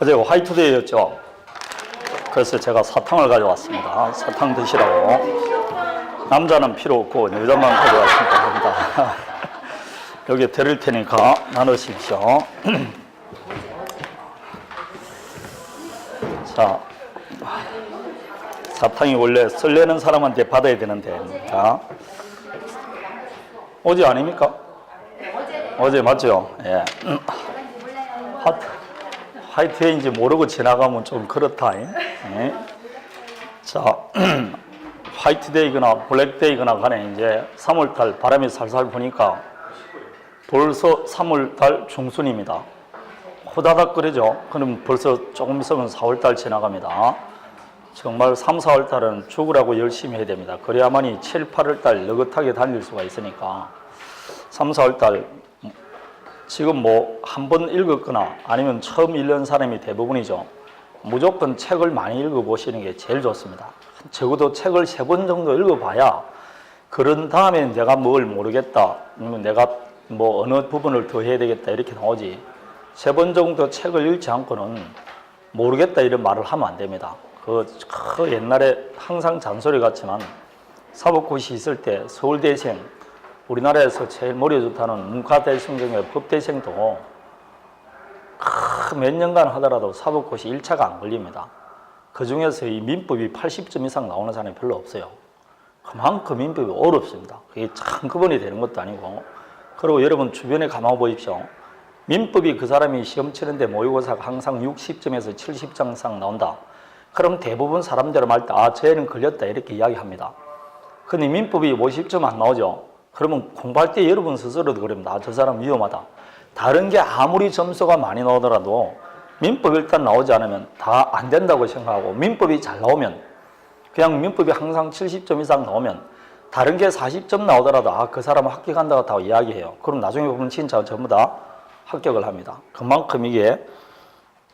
어제 화이트데이였죠. 그래서 제가 사탕을 가져왔습니다. 사탕 드시라고. 남자는 필요 없고 여자만 가져왔으면 됩니다. 여기 드릴 테니까 나누십시오. 자, 사탕이 원래 설레는 사람한테 받아야 되는데, 자, 어제 아닙니까? 어제 맞죠? 예. 화이트데이인지 모르고 지나가면 좀 그렇다. 예. 자, 화이트데이거나 블랙데이거나 간에 이제 3월달 바람이 살살 부니까 벌써 3월달 중순입니다. 호다닥 끓이죠. 그럼 벌써 조금 있으면 4월달 지나갑니다. 정말 3, 4월달은 죽으라고 열심히 해야 됩니다. 그래야만이 7, 8월달 느긋하게 달릴 수가 있으니까 3, 4월달 지금 뭐 한 번 읽었거나 아니면 처음 읽는 사람이 대부분이죠. 무조건 책을 많이 읽어보시는 게 제일 좋습니다. 적어도 책을 3번 정도 읽어봐야 그런 다음에 내가 뭘 모르겠다, 아니면 내가 뭐 어느 부분을 더 해야 되겠다 이렇게 나오지, 3번 정도 책을 읽지 않고는 모르겠다 이런 말을 하면 안 됩니다. 그 옛날에 항상 잔소리 같지만 사법고시 있을 때 서울대생, 우리나라에서 제일 머리 좋다는 문과대생 중에 법대생도 몇 년간 하더라도 사법고시 1차가 안 걸립니다. 그 중에서 이 민법이 80점 이상 나오는 사람이 별로 없어요. 그만큼 민법이 어렵습니다. 그게 한꺼번에 되는 것도 아니고. 그리고 여러분 주변에 가만 보십시오. 민법이 그 사람이 시험 치는데 모의고사가 항상 60점에서 70점 이상 나온다. 그럼 대부분 사람들은 말 때 아, 쟤는 걸렸다 이렇게 이야기합니다. 근데 민법이 50점 안 나오죠. 그러면 공부할 때 여러분 스스로도 그럽니다. 아, 저 사람 위험하다. 다른 게 아무리 점수가 많이 나오더라도 민법이 일단 나오지 않으면 다 안 된다고 생각하고, 민법이 잘 나오면, 그냥 민법이 항상 70점 이상 나오면 다른 게 40점 나오더라도 아, 그 사람은 합격한다고 다 이야기해요. 그럼 나중에 보면 진짜 전부 다 합격을 합니다. 그만큼 이게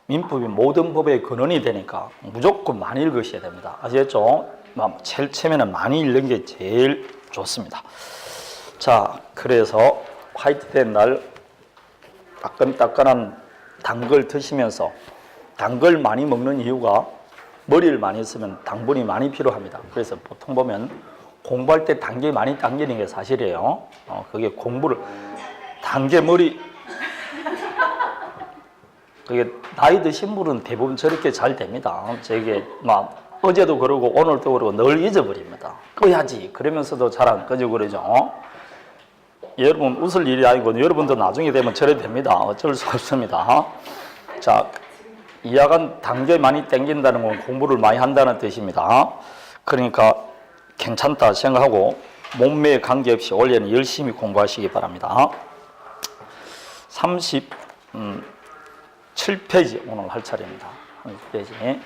민법이 모든 법의 근원이 되니까 무조건 많이 읽으셔야 됩니다. 아시겠죠? 제일 처음에는 많이 읽는 게 제일 좋습니다. 자, 그래서 화이트데이 날 따끈따끈한 단 걸 드시면서, 단 걸 많이 먹는 이유가 머리를 많이 쓰면 당분이 많이 필요합니다. 그래서 보통 보면 공부할 때 단 게 많이 당기는 게 사실이에요. 그게 공부를, 단 게 머리, 그게 나이 드신 분은 대부분 저렇게 잘 됩니다. 저게 막 어제도 그러고 오늘도 그러고 늘 잊어버립니다. 꺼야지 그러면서도 잘 안 꺼지고 그러죠. 여러분 웃을 일이 아니고 여러분도 나중에 되면 저래 됩니다. 어쩔 수 없습니다. 자, 이하간 단계 많이 땡긴다는 건 공부를 많이 한다는 뜻입니다. 그러니까 괜찮다 생각하고 몸매에 관계없이 원래는 열심히 공부하시기 바랍니다. 37페이지 오늘 할 차례입니다. 37페이지.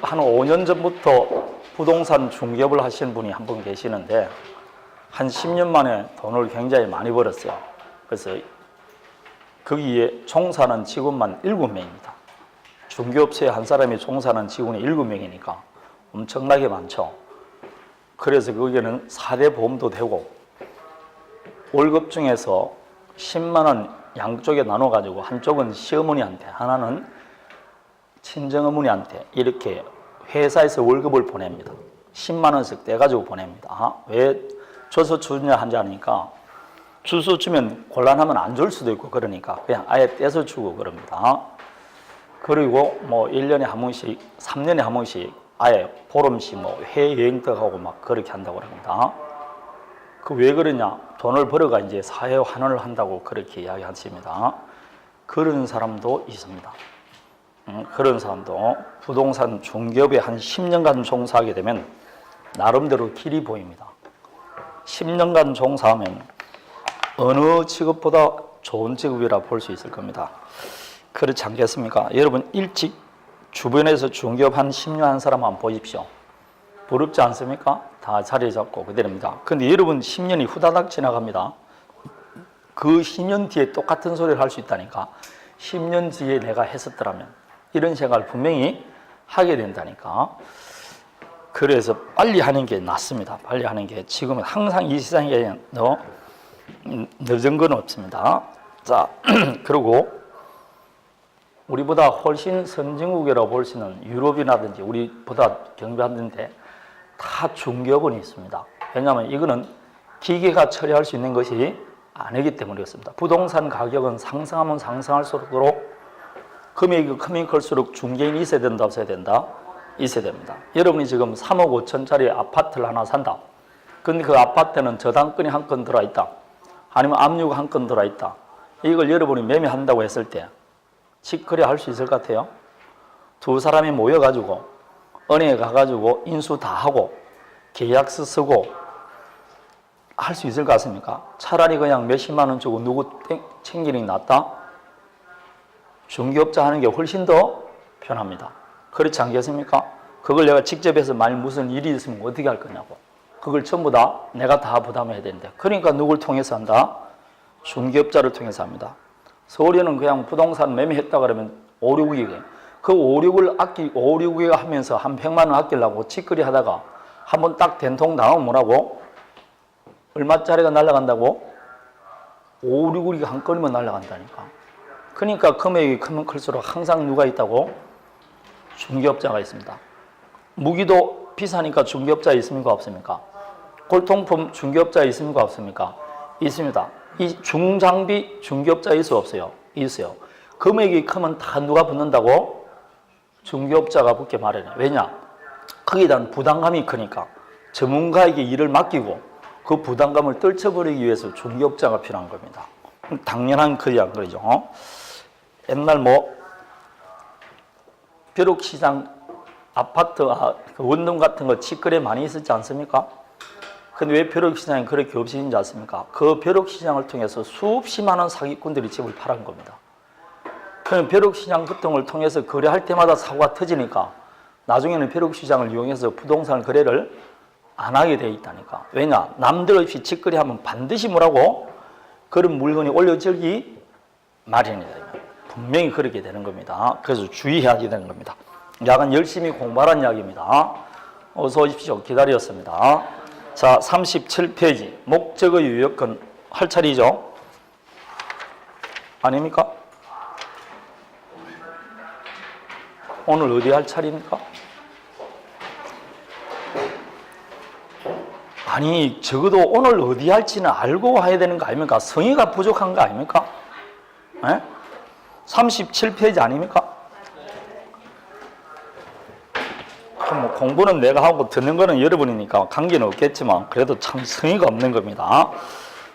한 5년 전부터 부동산 중개업을 하시는 분이 한 분 계시는데 한 10년 만에 돈을 굉장히 많이 벌었어요. 그래서 거기에 종사하는 직원만 7명입니다. 중개업소에 한 사람이 종사하는 직원이 7명이니까 엄청나게 많죠. 그래서 거기에는 4대 보험도 되고 월급 중에서 10만 원 양쪽에 나눠가지고 한쪽은 시어머니한테, 하나는 친정어머니한테 이렇게 회사에서 월급을 보냅니다. 10만 원씩 떼가지고 보냅니다. 왜 줘서 주냐 하지 않으니까 주소 주면 곤란하면 안 줄 수도 있고 그러니까 그냥 아예 떼서 주고 그럽니다. 그리고 뭐 1년에 한 번씩, 3년에 한 번씩 아예 보름씩 뭐 해외여행도 가고 막 그렇게 한다고 합니다. 그 왜 그러냐? 돈을 벌어가 이제 사회 환원을 한다고 그렇게 이야기하십니다. 그런 사람도 있습니다. 그런 사람도 부동산 중개업에 한 10년간 종사하게 되면 나름대로 길이 보입니다. 10년간 종사하면 어느 직업보다 좋은 직업이라 볼 수 있을 겁니다. 그렇지 않겠습니까? 여러분 일찍 주변에서 중개업 한 10년 한 사람 한번 보십시오. 부럽지 않습니까? 다 자리 잡고 그대로입니다. 근데 여러분 10년이 후다닥 지나갑니다. 그 10년 뒤에 똑같은 소리를 할 수 있다니까. 10년 뒤에 내가 했었더라면 이런 생각을 분명히 하게 된다니까. 그래서 빨리 하는 게 낫습니다. 빨리 하는 게, 지금은 항상 이 세상에 늦은 건 없습니다. 자, 그리고 우리보다 훨씬 선진국이라고 볼 수 있는 유럽이라든지 우리보다 경비하는데 다 중개업원이 있습니다. 왜냐하면 이거는 기계가 처리할 수 있는 것이 아니기 때문에 그렇습니다. 부동산 가격은 상승하면 상승할수록 금액이 크면 클수록 중개인이 있어야 된다, 없어야 된다? 있어야 됩니다. 여러분이 지금 3억 5천짜리 아파트를 하나 산다. 근데 그 아파트는 저당권이 한 건 들어있다. 아니면 압류가 한 건 들어있다. 이걸 여러분이 매매한다고 했을 때 직거래 할 수 있을 것 같아요? 두 사람이 모여가지고 은행에 가가지고 인수 다 하고 계약서 쓰고 할 수 있을 것 같습니까? 차라리 그냥 몇십만 원 주고 누구 챙기는 게 낫다? 중개업자 하는 게 훨씬 더 편합니다. 그렇지 않겠습니까? 그걸 내가 직접 해서 만약 무슨 일이 있으면 어떻게 할 거냐고. 그걸 전부 다 내가 다 부담해야 되는데. 그러니까 누굴 통해서 한다? 중개업자를 통해서 합니다. 서울에는 그냥 부동산 매매했다 그러면 5, 6억이 그 5, 6을 하면서 한 100만 원 아끼려고 직거래 하다가 한번 딱 된통 나오면 뭐라고? 얼마짜리가 날아간다고? 5, 6억이 한 건이면 날아간다니까. 그러니까 금액이 크면 클수록 항상 누가 있다고? 중개업자가 있습니다. 무기도 비싸니까 중개업자 있습니까? 없습니까? 골통품 중개업자 있습니까? 없습니까? 있습니다. 이 중장비 중개업자 있어 없어요? 있어요. 금액이 크면 다 누가 붙는다고? 중개업자가 붙게 마련해요. 왜냐? 거기에 대한 부담감이 크니까 전문가에게 일을 맡기고 그 부담감을 떨쳐버리기 위해서 중개업자가 필요한 겁니다. 당연한 거야, 안 그러죠? 옛날 벼룩시장 아파트, 원룸 같은 거 직거래 많이 있었지 않습니까? 근데 왜 벼룩시장이 그렇게 없어진지 아십니까? 그 벼룩시장을 통해서 수십만 원 사기꾼들이 집을 팔은 겁니다. 그럼 벼룩시장 같은 걸 통해서 거래할 때마다 사고가 터지니까 나중에는 벼룩시장을 이용해서 부동산 거래를 안 하게 돼 있다니까. 왜냐? 남들 없이 직거래하면 반드시 뭐라고? 그런 물건이 올려지기 마련이다. 분명히 그렇게 되는 겁니다. 그래서 주의해야 되는 겁니다. 약간 열심히 공부하라는 이야기입니다. 어서 오십시오. 기다렸습니다. 자, 37페이지. 목적의 유효권 할 차례죠? 아닙니까? 오늘 어디 할 차례입니까? 아니, 적어도 오늘 어디 할지는 알고 와야 되는 거 아닙니까? 성의가 부족한 거 아닙니까? 에? 37페이지 아닙니까? 그럼 공부는 내가 하고 듣는 거는 여러분이니까 관계는 없겠지만 그래도 참 성의가 없는 겁니다.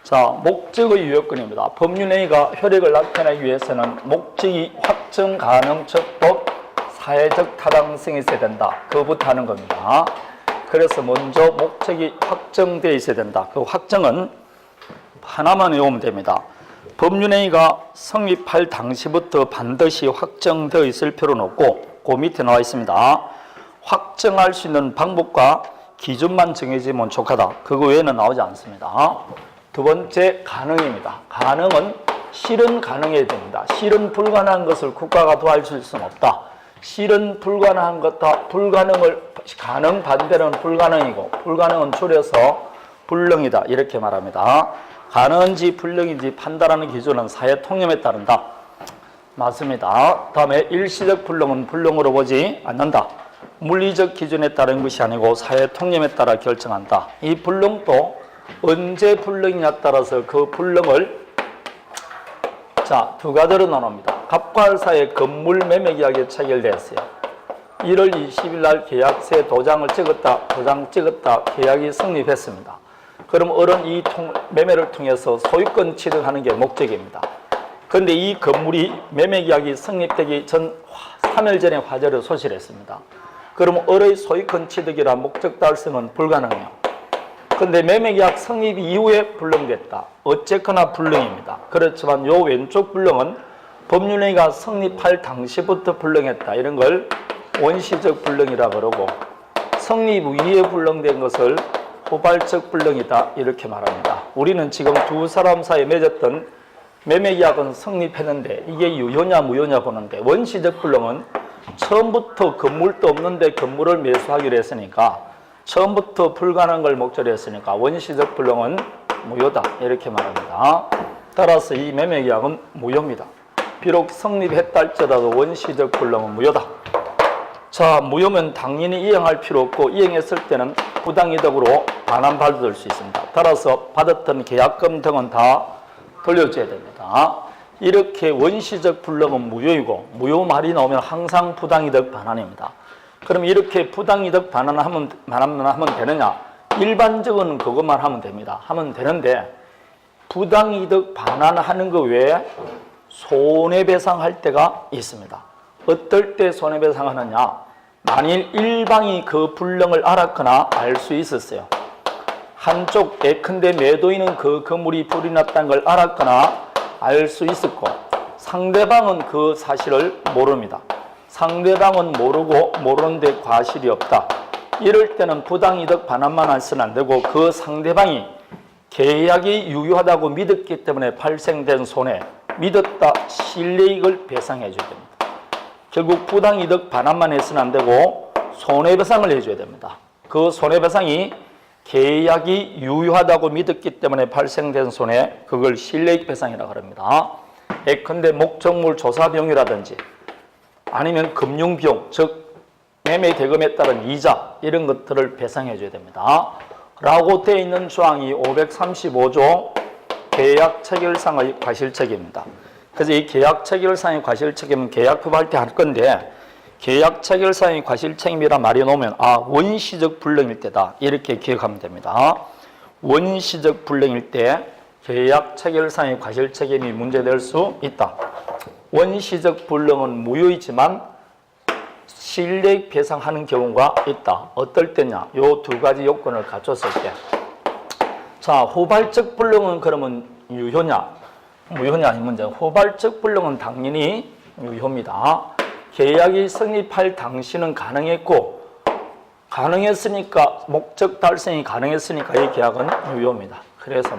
자, 목적의 유효권입니다. 법률행위가 효력을 나타내기 위해서는 목적이 확정 가능 적법 사회적 타당성이 있어야 된다. 그거부터 하는 겁니다. 그래서 먼저 목적이 확정되어 있어야 된다. 그 확정은 하나만 외우면 됩니다. 법률행위가 성립할 당시부터 반드시 확정되어 있을 필요는 없고 그 밑에 나와 있습니다. 확정할 수 있는 방법과 기준만 정해지면 족하다. 그거 외에는 나오지 않습니다. 두 번째, 가능입니다. 가능은 실은 가능해야 됩니다. 실은 불가능한 것을 국가가 도와줄 수는 없다. 실은 불가능한 것과 불가능을 가능 반대는 불가능이고 불가능은 줄여서 불능이다. 이렇게 말합니다. 가능한지 불능인지 판단하는 기준은 사회 통념에 따른다. 맞습니다. 다음에 일시적 불능은 불능으로 보지 않는다. 물리적 기준에 따른 것이 아니고 사회 통념에 따라 결정한다. 이 불능도 언제 불능이냐에 따라서 그 불능을 두 가지로 나눕니다. 갑과을사의 건물 매매 계약이 체결되었어요. 1월 20일 날 계약서에 도장 찍었다 계약이 성립했습니다. 그럼 어른 이 매매를 통해서 소유권 취득하는 게 목적입니다. 그런데 이 건물이 매매 계약이 성립되기 전 3일 전에 화재를 소실했습니다. 그럼 을의 소유권 취득이라 목적 달성은 불가능해요. 그런데 매매계약 성립 이후에 불능됐다. 어쨌거나 불능입니다. 그렇지만 요 왼쪽 불능은 법률행위가 성립할 당시부터 불능했다. 이런 걸 원시적 불능이라 그러고 성립 이후에 불능된 것을 후발적 불능이다. 이렇게 말합니다. 우리는 지금 두 사람 사이에 맺었던 매매계약은 성립했는데 이게 유효냐 무효냐 보는데 원시적 불능은 처음부터 건물도 없는데 건물을 매수하기로 했으니까 처음부터 불가능한 걸 목적으로 했으니까 원시적 불능은 무효다. 이렇게 말합니다. 따라서 이 매매계약은 무효입니다. 비록 성립했다 할지라도 원시적 불능은 무효다. 자, 무효면 당연히 이행할 필요 없고 이행했을 때는 부당이득으로 반환받을 수 있습니다. 따라서 받았던 계약금 등은 다 돌려줘야 됩니다. 이렇게 원시적 불능은 무효이고 무효 말이 나오면 항상 부당이득 반환입니다. 그럼 이렇게 부당이득 반환하면 되느냐? 일반적인 그것만 하면 됩니다. 하면 되는데 부당이득 반환하는 것 외에 손해배상할 때가 있습니다. 어떨 때 손해배상하느냐? 만일 일방이 그 불능을 알았거나 알 수 있었어요. 한쪽 예컨대 매도인은 그 건물이 불이 났다는 걸 알았거나 알 수 있었고 상대방은 그 사실을 모릅니다. 상대방은 모르고 모르는데 과실이 없다. 이럴 때는 부당이득 반환만 해서는 안 되고 그 상대방이 계약이 유효하다고 믿었기 때문에 발생된 손해, 믿었다 실례익을 배상해 줘야 됩니다. 결국 부당이득 반환만 해서는 안 되고 손해배상을 해줘야 됩니다. 그 손해배상이 계약이 유효하다고 믿었기 때문에 발생된 손해, 그걸 실례익 배상이라고 합니다. 예컨대 목적물 조사 비용이라든지 아니면 금융비용, 즉 매매 대금에 따른 이자 이런 것들을 배상해 줘야 됩니다. 라고 되어 있는 조항이 535조 계약 체결상의 과실책임입니다. 그래서 이 계약 체결상의 과실책임은 계약법할 때 할 건데 계약 체결상의 과실책임이란 말이 나오면 원시적 불능일 때다 이렇게 기억하면 됩니다. 원시적 불능일 때 계약 체결상의 과실책임이 문제될 수 있다. 원시적 불능은 무효이지만 실례익 배상하는 경우가 있다. 어떨 때냐? 요 두 가지 요건을 갖췄을 때. 자, 후발적 불능은 그러면 유효냐? 무효냐? 이 문제. 후발적 불능은 당연히 유효입니다. 계약이 성립할 당시는 가능했고 가능했으니까 목적 달성이 가능했으니까 이 계약은 유효입니다. 그래서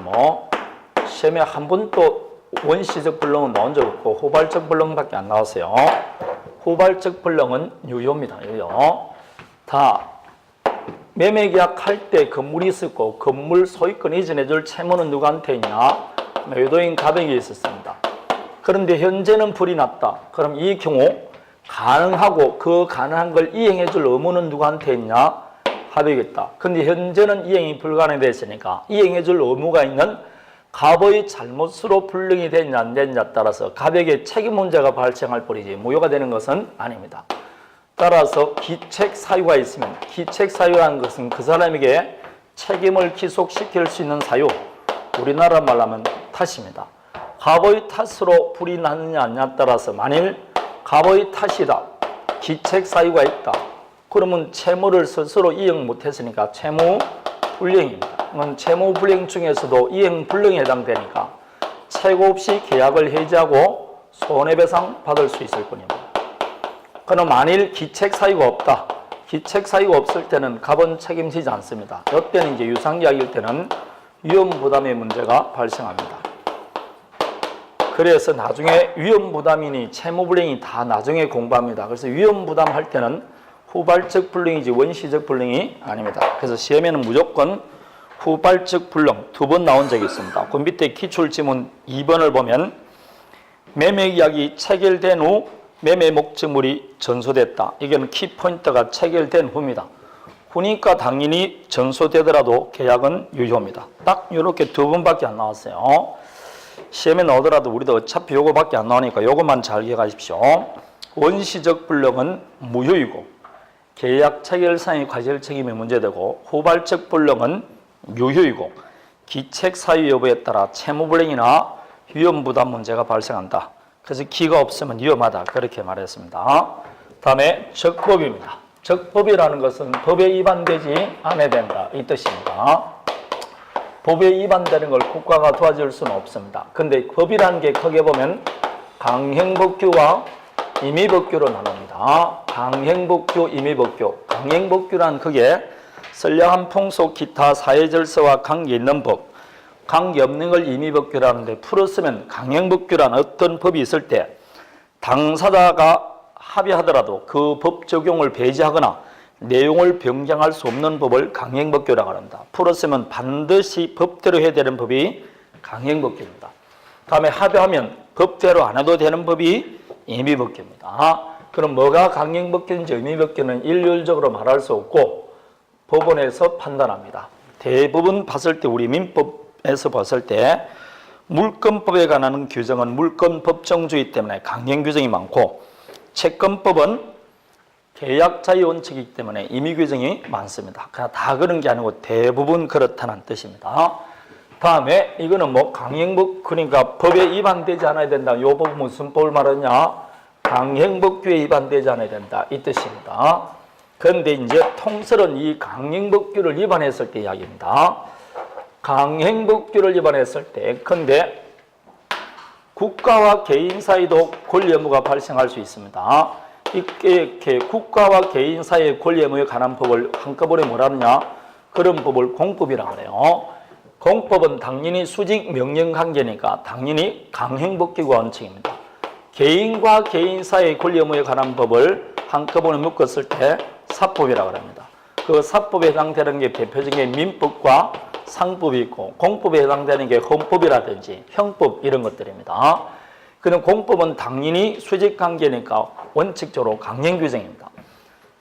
시험에 한 번도 원시적 불능은 나온 적 없고 후발적 불능밖에 안 나왔어요. 후발적 불능은 유효입니다. 유효. 다 매매계약 할 때 건물이 있었고 건물 소유권 이전해줄 채무는 누구한테 있냐? 매도인 가백이 있었습니다. 그런데 현재는 불이 났다. 그럼 이 경우 가능하고 그 가능한 걸 이행해줄 의무는 누구한테 있냐? 가백이 있다. 근데 현재는 이행이 불가능됐으니까 이행해줄 의무가 있는 갑의 잘못으로 불능이 됐냐 안 됐냐에 따라서 가백의 책임 문제가 발생할 뿐이지 무효가 되는 것은 아닙니다. 따라서 기책 사유가 있으면 기책 사유라는 것은 그 사람에게 책임을 기속시킬 수 있는 사유, 우리나라 말로 하면 탓입니다. 갑의 탓으로 불이 났느냐 아니냐에 따라서 만일 갑의 탓이다, 기책 사유가 있다, 그러면 채무를 스스로 이행 못했으니까 채무 불이행입니다. 채무 불이행 중에서도 이행 불능에 해당되니까 최고 없이 계약을 해지하고 손해배상 받을 수 있을 뿐입니다. 그럼 만일 기책 사유가 없다. 기책 사유가 없을 때는 갑은 책임지지 않습니다. 이때는 이제 유상계약일 때는 위험부담의 문제가 발생합니다. 그래서 나중에 위험부담이니 채무불이행이 다 나중에 공부합니다. 그래서 위험부담 할 때는 후발적 불능이지 원시적 불능이 아닙니다. 그래서 시험에는 무조건 후발적 불능 두 번 나온 적이 있습니다. 그 밑에 기출지문 2번을 보면 매매계약이 체결된 후 매매 목적물이 전소됐다. 이건 키포인트가 체결된 후입니다. 후니까 당연히 전소되더라도 계약은 유효입니다. 딱 이렇게 두 번밖에 안 나왔어요. 시험에 나오더라도 우리도 어차피 요거밖에 안 나오니까 요것만 잘 기억하십시오. 원시적 불능은 무효이고 계약 체결상의 과실책임이 문제되고 후발적 불능은 유효이고 기책 사유 여부에 따라 채무불이행이나 위험부담 문제가 발생한다. 그래서 기가 없으면 위험하다. 그렇게 말했습니다. 다음에 적법입니다. 적법이라는 것은 법에 위반되지 않아야 된다. 이 뜻입니다. 법에 위반되는 걸 국가가 도와줄 수는 없습니다. 근데 법이라는 게 크게 보면 강행법규와 임의법규로 나눕니다. 강행법규, 임의법규. 강행법규란 그게 선량한 풍속, 기타 사회질서와 관계있는 법, 관계없는 걸 임의법규라는데 풀었으면 강행법규란 어떤 법이 있을 때 당사자가 합의하더라도 그 법 적용을 배제하거나 내용을 변경할 수 없는 법을 강행법규라고 합니다. 풀었으면 반드시 법대로 해야 되는 법이 강행법규입니다. 다음에 합의하면 법대로 안 해도 되는 법이 임의법규입니다. 그럼 뭐가 강행법규인지 임의법규는 일률적으로 말할 수 없고 법원에서 판단합니다. 대부분 봤을 때 우리 민법에서 봤을 때 물권법에 관한 규정은 물권법정주의 때문에 강행 규정이 많고 채권법은 계약자의 원칙이기 때문에 임의 규정이 많습니다. 그냥 다 그런 게 아니고 대부분 그렇다는 뜻입니다. 다음에 이거는 뭐 강행법 그러니까 법에 위반되지 않아야 된다. 이 법은 무슨 법을 말하냐? 강행법규에 위반되지 않아야 된다. 이 뜻입니다. 그런데 이제 통설은 이 강행법규를 위반했을 때 이야기입니다. 강행법규를 위반했을 때 근데 국가와 개인 사이도 권리 의무가 발생할 수 있습니다. 이렇게 국가와 개인 사이의 권리 의무에 관한 법을 한꺼번에 뭐라느냐? 그런 법을 공법이라고 그래요. 공법은 당연히 수직 명령 관계니까 당연히 강행법규가 원칙입니다. 개인과 개인 사이의 권리 의무에 관한 법을 한꺼번에 묶었을 때 사법이라고 합니다. 그 사법에 해당되는 게 대표적인 민법과 상법이 있고 공법에 해당되는 게 헌법이라든지 형법 이런 것들입니다. 그럼 공법은 당연히 수직 관계니까 원칙적으로 강행 규정입니다.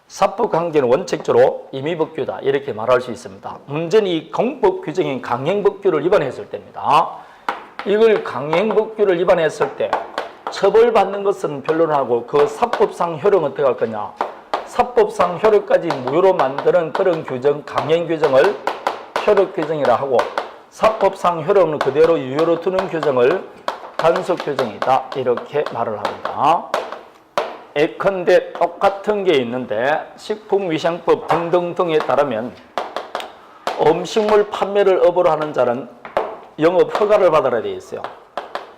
사법 관계는 원칙적으로 임의법규다 이렇게 말할 수 있습니다. 문제는 이 공법 규정인 강행법규를 위반했을 때입니다. 이걸 강행법규를 위반했을 때 처벌받는 것은 변론하고 그 사법상 효력은 어떻게 할 거냐? 사법상 효력까지 무효로 만드는 그런 규정, 강행 규정을 효력 규정이라 하고 사법상 효력은 그대로 유효로 두는 규정을 단속 규정이다 이렇게 말을 합니다. 예컨대 똑같은 게 있는데 식품위생법 등등등에 따르면 음식물 판매를 업으로 하는 자는 영업 허가를 받아야 돼 있어요.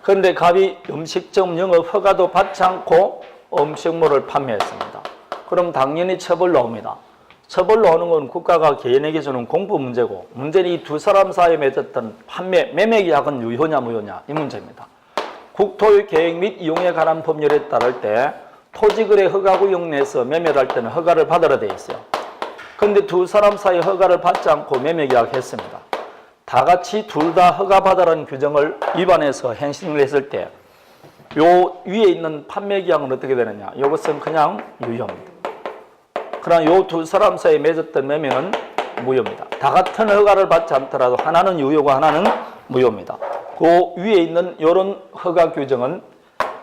그런데 갑이 음식점 영업 허가도 받지 않고 음식물을 판매했습니다. 그럼 당연히 처벌 나옵니다. 처벌 나오는 건 국가가 개인에게 주는 공부 문제고 문제는 이 두 사람 사이에 맺었던 판매, 매매 계약은 유효냐 무효냐 이 문제입니다. 국토의 계획 및 이용에 관한 법률에 따를 때 토지거래 허가구역 내에서 매매를 할 때는 허가를 받아야 돼 있어요. 그런데 두 사람 사이 허가를 받지 않고 매매 계약했습니다. 다 같이 둘 다 허가받으라는 규정을 위반해서 행신을 했을 때 요 위에 있는 판매 계약은 어떻게 되느냐? 이것은 그냥 유효입니다. 그러나 요 두 사람 사이에 맺었던 매매는 무효입니다. 다 같은 허가를 받지 않더라도 하나는 유효고 하나는 무효입니다. 그 위에 있는 이런 허가 규정은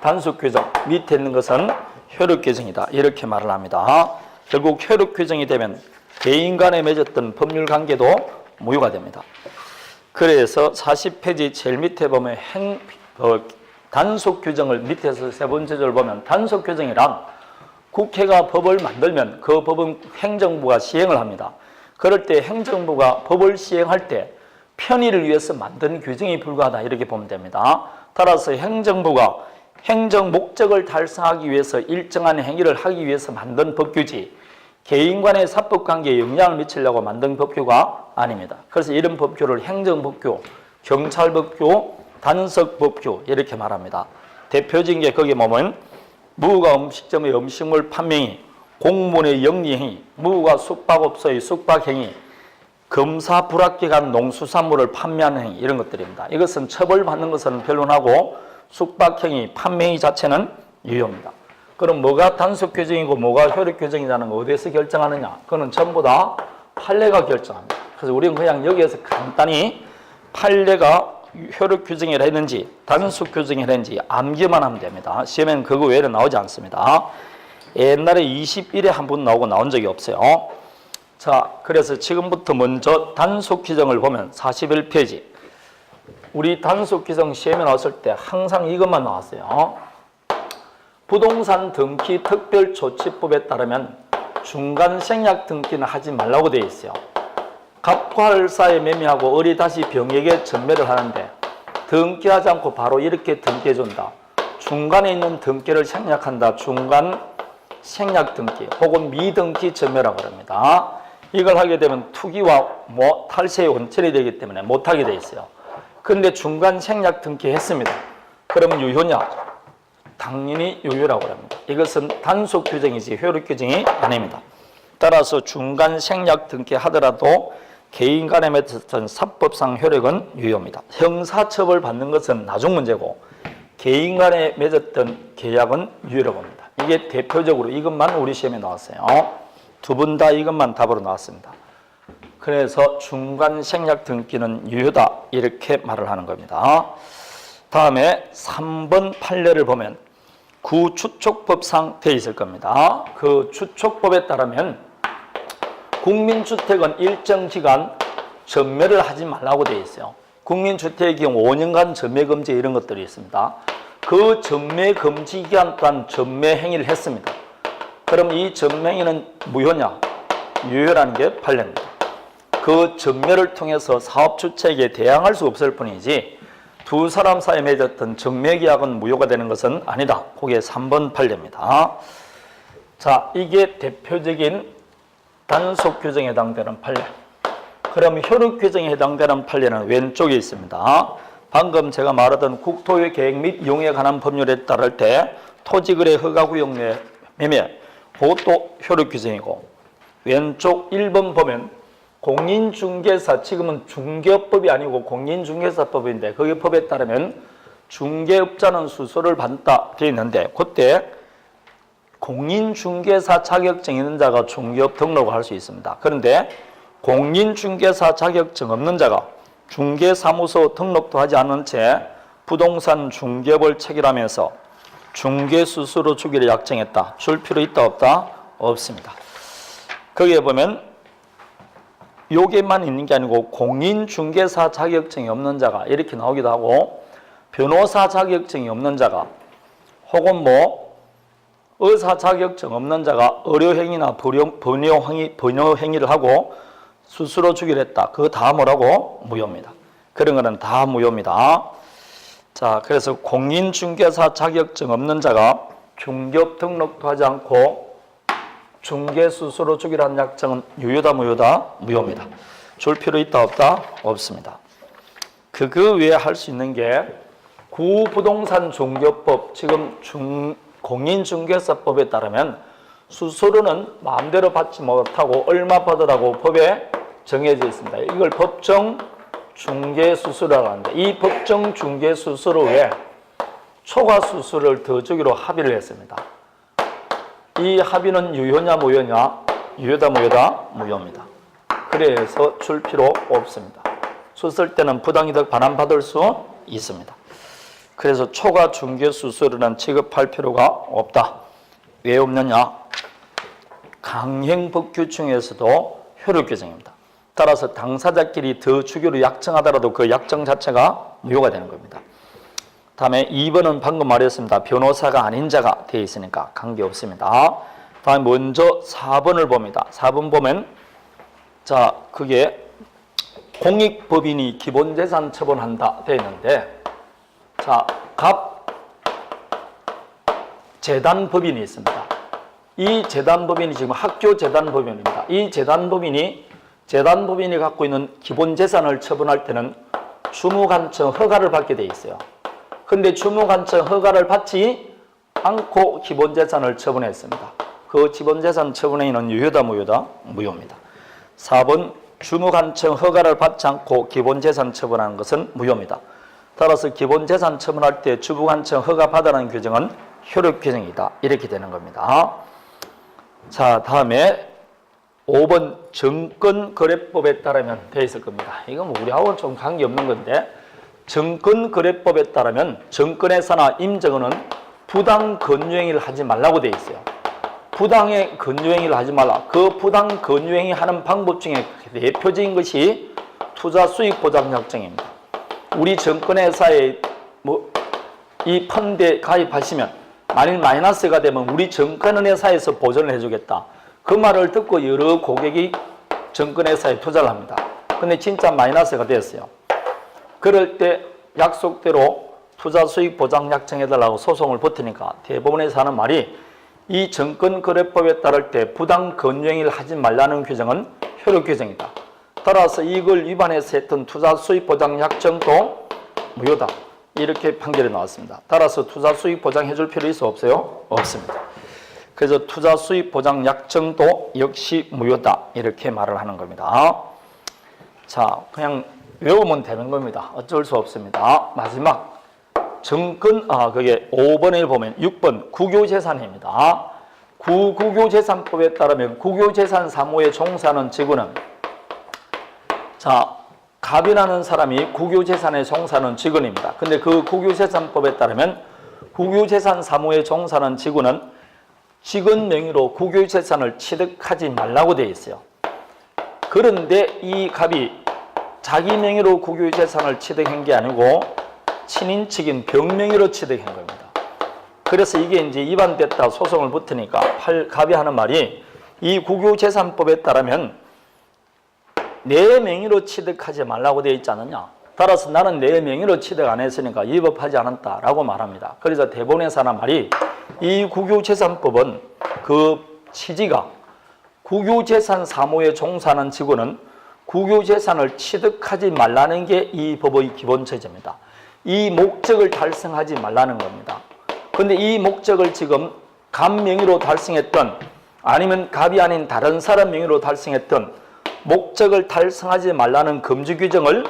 단속 규정, 밑에 있는 것은 효력 규정이다. 이렇게 말을 합니다. 결국 효력 규정이 되면 개인 간에 맺었던 법률 관계도 무효가 됩니다. 그래서 40페이지 제일 밑에 보면 단속 규정을 밑에서 세 번째 줄 보면 단속 규정이란 국회가 법을 만들면 그 법은 행정부가 시행을 합니다. 그럴 때 행정부가 법을 시행할 때 편의를 위해서 만든 규정이 불과하다 이렇게 보면 됩니다. 따라서 행정부가 행정 목적을 달성하기 위해서 일정한 행위를 하기 위해서 만든 법규지 개인 간의 사법관계에 영향을 미치려고 만든 법규가 아닙니다. 그래서 이런 법규를 행정법규, 경찰법규, 단속법규 이렇게 말합니다. 대표적인 게 거기 보면 무가 음식점의 음식물 판매행위, 공무원의 영리행위, 무가 숙박업소의 숙박행위, 검사 불합격한 농수산물을 판매하는 행위 이런 것들입니다. 이것은 처벌받는 것은 변론하고 숙박행위, 판매행위 자체는 유효입니다. 그럼 뭐가 단속 규정이고 뭐가 효력 규정이라는 거 어디에서 결정하느냐? 그거는 전부 다 판례가 결정합니다. 그래서 우리는 그냥 여기에서 간단히 판례가 효력 규정이라 했는지 단속 규정이라 했는지 암기만 하면 됩니다. 시험에는 그거 외에는 나오지 않습니다. 옛날에 21회 한 번 나오고 나온 적이 없어요. 자, 그래서 지금부터 먼저 단속 규정을 보면 41페이지. 우리 단속 규정 시험에 나왔을 때 항상 이것만 나왔어요. 부동산 등기 특별조치법에 따르면 중간 생략 등기는 하지 말라고 되어 있어요. 갑과을사에 매매하고 을이 다시 병에게 전매를 하는데 등기하지 않고 바로 이렇게 등기해준다. 중간에 있는 등기를 생략한다. 중간 생략 등기 혹은 미등기 전매라고 합니다. 이걸 하게 되면 투기와 탈세의 원천이 되기 때문에 못하게 돼 있어요. 그런데 중간 생략 등기 했습니다. 그러면 유효냐? 당연히 유효라고 합니다. 이것은 단속 규정이지 효력 규정이 아닙니다. 따라서 중간 생략 등기 하더라도 개인 간에 맺었던 사법상 효력은 유효입니다. 형사처벌 받는 것은 나중 문제고 개인 간에 맺었던 계약은 유효라고 합니다. 이게 대표적으로 이것만 우리 시험에 나왔어요. 두 분 다 이것만 답으로 나왔습니다. 그래서 중간 생략 등기는 유효다 이렇게 말을 하는 겁니다. 다음에 3번 판례를 보면 구추촉법상 되어 있을 겁니다. 그 추촉법에 따르면 국민주택은 일정 기간 전매를 하지 말라고 되어 있어요. 국민주택의 경우 5년간 전매 금지 이런 것들이 있습니다. 그 전매 금지 기간 동안 전매 행위를 했습니다. 그럼 이 전매 행위는 무효냐? 유효라는 게 판례입니다. 그 전매를 통해서 사업 주체에게 대항할 수 없을 뿐이지 두 사람 사이에 맺었던 전매 계약은 무효가 되는 것은 아니다. 그게 3번 판례입니다. 자, 이게 대표적인 단속 규정에 해당되는 판례. 그럼 효력 규정에 해당되는 판례는 왼쪽에 있습니다. 방금 제가 말하던 국토의 계획 및 이용에 관한 법률에 따를 때 토지거래 허가구역 내 매매, 그것도 효력 규정이고, 왼쪽 1번 보면 공인중개사, 지금은 중개업법이 아니고 공인중개사법인데 거기 법에 따르면 중개업자는 수수료를 받다 되어 있는데 그때 공인중개사 자격증 있는 자가 중개업 등록을 할 수 있습니다. 그런데 공인중개사 자격증 없는 자가 중개사무소 등록도 하지 않은 채 부동산 중개업을 체결하면서 중개수수료 주기를 약정했다. 줄 필요 있다 없다? 없습니다. 거기에 보면 요게만 있는 게 아니고 공인중개사 자격증이 없는 자가 이렇게 나오기도 하고 변호사 자격증이 없는 자가 혹은 의사 자격증 없는 자가 의료행위나 번요행위를 하고 수수료 주기로 했다. 그거 다 뭐라고? 무효입니다. 그런 거는 다 무효입니다. 자, 그래서 공인중개사 자격증 없는 자가 중개업 등록도 하지 않고 중개수수료 주기로 한 약정은 유효다 무효다? 무효입니다. 줄 필요 있다 없다? 없습니다. 그 외에 할 수 있는 게 구부동산 중개법, 지금 공인중개사법에 따르면 수수료는 마음대로 받지 못하고 얼마 받으라고 법에 정해져 있습니다. 이걸 법정 중개수수료라고 하는데 이 법정 중개수수료 외에 초과 수수료를 더 주기로 합의를 했습니다. 이 합의는 유효냐 무효냐? 유효다 무효다? 무효입니다. 그래서 줄 필요 없습니다. 줬을 때는 부당이득 반환받을 수 있습니다. 그래서 초과 중개수수료는 지급할 필요가 없다. 왜 없느냐? 강행법규 중에서도 효력 규정입니다. 따라서 당사자끼리 더 주기로 약정하더라도 그 약정 자체가 무효가 되는 겁니다. 다음에 2번은 방금 말했습니다. 변호사가 아닌 자가 되어 있으니까 관계없습니다. 다음 먼저 4번을 봅니다. 4번 보면 자, 그게 공익법인이 기본재산 처분한다 되어 있는데 자, 재단법인이 있습니다. 이 재단법인이 지금 학교재단법인입니다. 이 재단법인이 갖고 있는 기본재산을 처분할 때는 주무관청 허가를 받게 돼 있어요. 근데 주무관청 허가를 받지 않고 기본재산을 처분했습니다. 그 기본재산 처분행위는 유효다 무효다? 무효입니다. 4번 주무관청 허가를 받지 않고 기본재산 처분하는 것은 무효입니다. 따라서 기본재산 처분할 때 주무관청 허가 받으라는 규정은 효력 규정이다. 이렇게 되는 겁니다. 자, 다음에 5번 정권거래법에 따르면 되어 있을 겁니다. 이건 우리하고는 좀 관계없는 건데 정권거래법에 따르면 정권회사나 임정은은 부당 권유행위를 하지 말라고 되어 있어요. 부당의 권유행위를 하지 말라. 그 부당 권유행위 하는 방법 중에 대표적인 것이 투자수익보장약정입니다. 우리 정권회사에 이 펀드에 가입하시면 만일 마이너스가 되면 우리 정권회사에서 보전을 해주겠다. 그 말을 듣고 여러 고객이 정권회사에 투자를 합니다. 근데 진짜 마이너스가 됐어요. 그럴 때 약속대로 투자수익보장약정해달라고 소송을 버티니까 대법원에서 하는 말이 이 정권거래법에 따를 때 부당 권유행위를 하지 말라는 규정은 효력 규정이다. 따라서 이걸 위반해서 했던 투자수익보장약정도 무효다. 이렇게 판결이 나왔습니다. 따라서 투자수익보장 해줄 필요 있어 없어요? 없습니다. 그래서 투자수익보장약정도 역시 무효다. 이렇게 말을 하는 겁니다. 자, 그냥 외우면 되는 겁니다. 어쩔 수 없습니다. 마지막 그게 5번에 보면 6번 국유재산입니다. 국유재산법에 따르면 국유재산 사무에 종사하는 직원은 자, 갑이라는 사람이 국유재산에 종사하는 직원입니다. 근데 그 국유재산법에 따르면 국유재산 사무에 종사하는 직원은 직원 명의로 국유재산을 취득하지 말라고 되어 있어요. 그런데 이 갑이 자기 명의로 국유재산을 취득한 게 아니고 친인척인 병명의로 취득한 겁니다. 그래서 이게 이제 위반됐다 소송을 붙으니까 갑이 하는 말이 이 국유재산법에 따르면 내 명의로 취득하지 말라고 되어 있지 않느냐. 따라서 나는 내 명의로 취득 안 했으니까 위법하지 않았다라고 말합니다. 그래서 대법원에서 하는 말이 이 국유재산법은 그 취지가 국유재산 사무에 종사하는 직원은 국유재산을 취득하지 말라는 게 이 법의 기본 취지입니다. 이 목적을 달성하지 말라는 겁니다. 그런데 이 목적을 지금 갑 명의로 달성했던 아니면 갑이 아닌 다른 사람 명의로 달성했던 목적을 달성하지 말라는 금지 규정을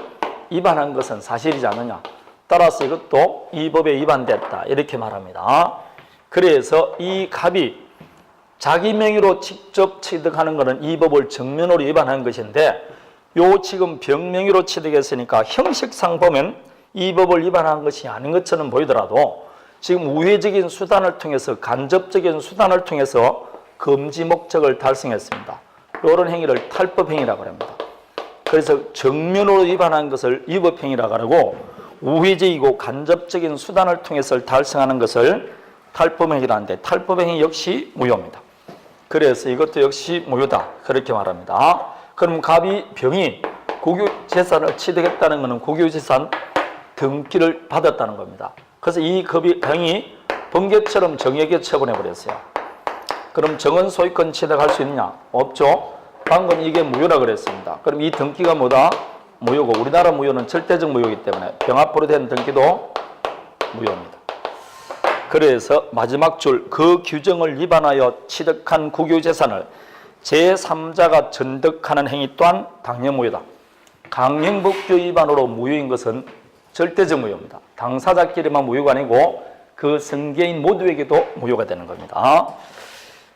위반한 것은 사실이지 않느냐. 따라서 이것도 이 법에 위반됐다 이렇게 말합니다. 그래서 이 갑이 자기 명의로 직접 취득하는 것은 이 법을 정면으로 위반한 것인데 요 지금 병명의로 취득했으니까 형식상 보면 이 법을 위반한 것이 아닌 것처럼 보이더라도 지금 우회적인 수단을 통해서 간접적인 수단을 통해서 금지 목적을 달성했습니다. 이런 행위를 탈법행위라고 합니다. 그래서 정면으로 위반한 것을 위법행위라고 하고 우회적이고 간접적인 수단을 통해서 달성하는 것을 탈법행위라 하는데 탈법행위 역시 무효입니다. 그래서 이것도 역시 무효다 그렇게 말합니다. 그럼 갑이 병이 국유재산을 취득했다는 것은 국유재산 등기를 받았다는 겁니다. 그래서 이 병이 번개처럼 정에게 처분해버렸어요. 그럼 정은 소유권 취득할 수 있느냐? 없죠. 방금 이게 무효라 그랬습니다. 그럼 이 등기가 뭐다? 무효고 우리나라 무효는 절대적 무효이기 때문에 병합으로 된 등기도 무효입니다. 그래서 마지막 줄 그 규정을 위반하여 취득한 국유재산을 제3자가 전득하는 행위 또한 당연 무효다. 강행법규 위반으로 무효인 것은 절대적 무효입니다. 당사자끼리만 무효가 아니고 그 승계인 모두에게도 무효가 되는 겁니다.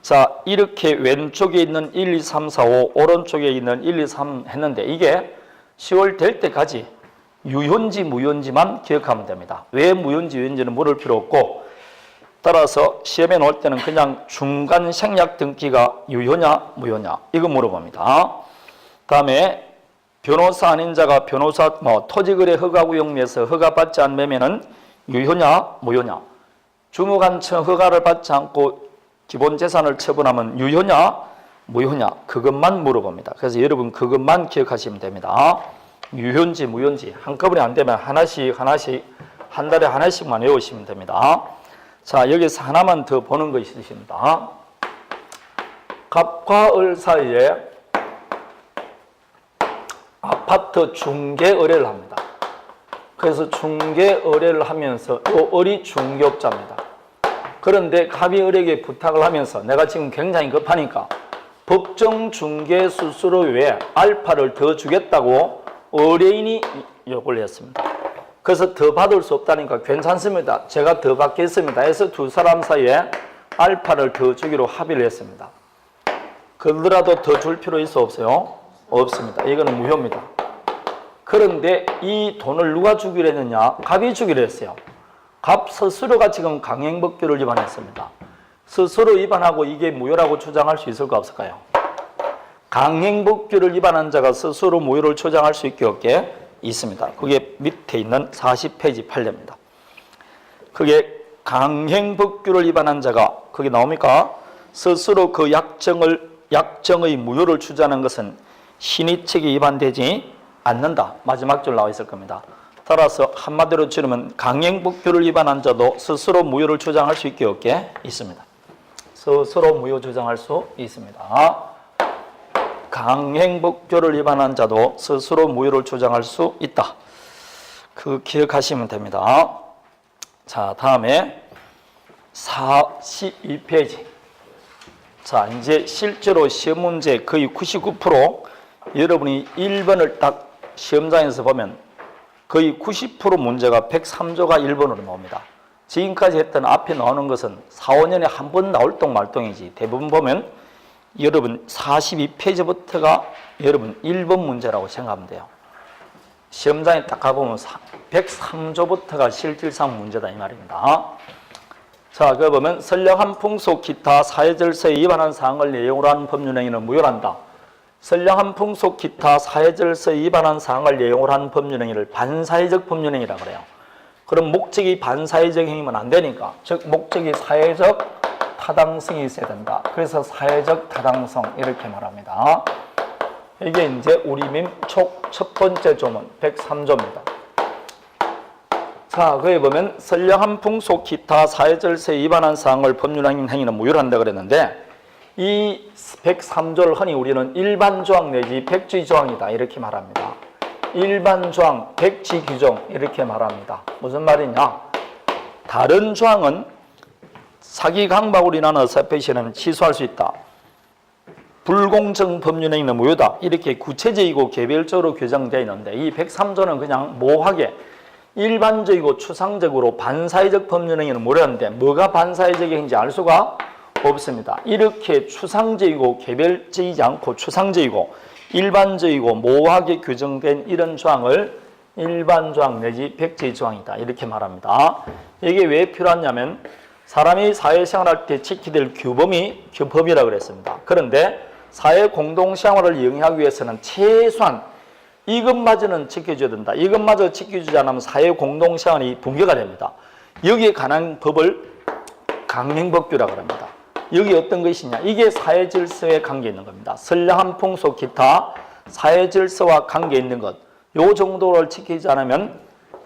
자, 이렇게 왼쪽에 있는 1, 2, 3, 4, 5 오른쪽에 있는 1, 2, 3 했는데 이게 10월 될 때까지 유효인지 무효인지만 기억하면 됩니다. 왜 무효인지 유효인지는 물을 필요 없고 따라서 시험에 나올 때는 그냥 중간 생략 등기가 유효냐 무효냐 이거 물어봅니다. 다음에 변호사 아닌 자가 변호사 토지거래 허가구역 내에서 허가받지 않은 매매는 유효냐 무효냐 주무관청 허가를 받지 않고 기본 재산을 처분하면 유효냐 무효냐 그것만 물어봅니다. 그래서 여러분 그것만 기억하시면 됩니다. 유효인지 무효인지 한꺼번에 안 되면 하나씩 한 달에 하나씩만 외우시면 됩니다. 자, 여기서 하나만 더 보는 것이 있으십니다. 갑과 을 사이에 아파트 중개 의뢰를 합니다. 그래서 중개 의뢰를 하면서 이 을이 중개업자입니다. 그런데 갑이 을에게 부탁을 하면서 내가 지금 굉장히 급하니까 법정 중개 수수료 외에 알파를 더 주겠다고 의뢰인이 요구를 했습니다. 그래서 더 받을 수 없다니까 괜찮습니다. 제가 더 받겠습니다. 해서 두 사람 사이에 알파를 더 주기로 합의를 했습니다. 그러더라도 더 줄 필요 있어 없어요? 없습니다. 이거는 무효입니다. 그런데 이 돈을 누가 주기로 했느냐? 갑이 주기로 했어요. 갑 스스로가 지금 강행법규를 위반했습니다. 스스로 위반하고 이게 무효라고 주장할 수 있을까 없을까요? 강행법규를 위반한 자가 스스로 무효를 주장할 수 있게 없게 있습니다. 그게 밑에 있는 40페이지 판례입니다. 그게 강행법규를 위반한 자가 그게 나옵니까? 스스로 그 약정의 무효를 주장하는 것은 신의책이 위반되지 않는다. 마지막 줄 나와 있을 겁니다. 따라서 한마디로 치르면 강행법규를 위반한 자도 스스로 무효를 주장할 수 있게 없게 있습니다. 스스로 무효 주장할 수 있습니다. 강행법규를 위반한 자도 스스로 무효를 주장할 수 있다. 그 기억하시면 됩니다. 자, 다음에 42페이지. 자, 이제 실제로 시험 문제 거의 99% 여러분이 1번을 딱 시험장에서 보면 거의 90% 문제가 103조가 1번으로 나옵니다. 지금까지 했던 앞에 나오는 것은 4, 5년에 한 번 나올 똥 말똥이지 대부분 보면 여러분 42페이지부터가 여러분 1번 문제라고 생각하면 돼요. 시험장에 딱 가보면 103조부터가 실질상 문제다 이 말입니다. 자, 그 보면 선량한 풍속 기타 사회질서에 위반한 사항을 내용으로 하는 법률행위는 무효란다. 선량한 풍속 기타 사회질서에 위반한 사항을 내용으로 하는 법률행위를 반사회적 법률행위라고 그래요. 그럼 목적이 반사회적 행위면 안 되니까, 즉 목적이 사회적 타당성이 있어야 된다. 그래서 사회적 타당성 이렇게 말합니다. 이게 이제 우리 민촉 첫 번째 조문 103조입니다. 자, 거기 보면 선량한 풍속 기타 사회질서에 위반한 사항을 법률행위는 무효한다 그랬는데 이 103조를 흔히 우리는 일반 조항 내지 백지 조항이다 이렇게 말합니다. 일반 조항, 백지 규정 이렇게 말합니다. 무슨 말이냐? 다른 조항은 사기 강박으로 인한 의사표시는 취소할 수 있다. 불공정 법률행위는 무효다. 이렇게 구체적이고 개별적으로 규정되어 있는데 이 103조는 그냥 모호하게 일반적이고 추상적으로 반사회적 법률행위는 무효한데 뭐가 반사회적 행위인지 알 수가 없습니다. 이렇게 추상적이고 개별적이지 않고 추상적이고 일반적이고 모호하게 규정된 이런 조항을 일반 조항 내지 백지 조항이다 이렇게 말합니다. 이게 왜 필요하냐면 사람이 사회생활할 때 지켜야 될 규범이 규범이라고 그랬습니다. 그런데 사회 공동생활을 영위하기 위해서는 최소한 이것마저는 지켜줘야 된다. 이것마저 지켜주지 않으면 사회 공동생활이 붕괴가 됩니다. 여기에 관한 법을 강행법규라고 합니다. 여기 어떤 것이냐? 이게 사회질서에 관계 있는 겁니다. 선량한 풍속 기타 사회질서와 관계 있는 것. 요 정도를 지키지 않으면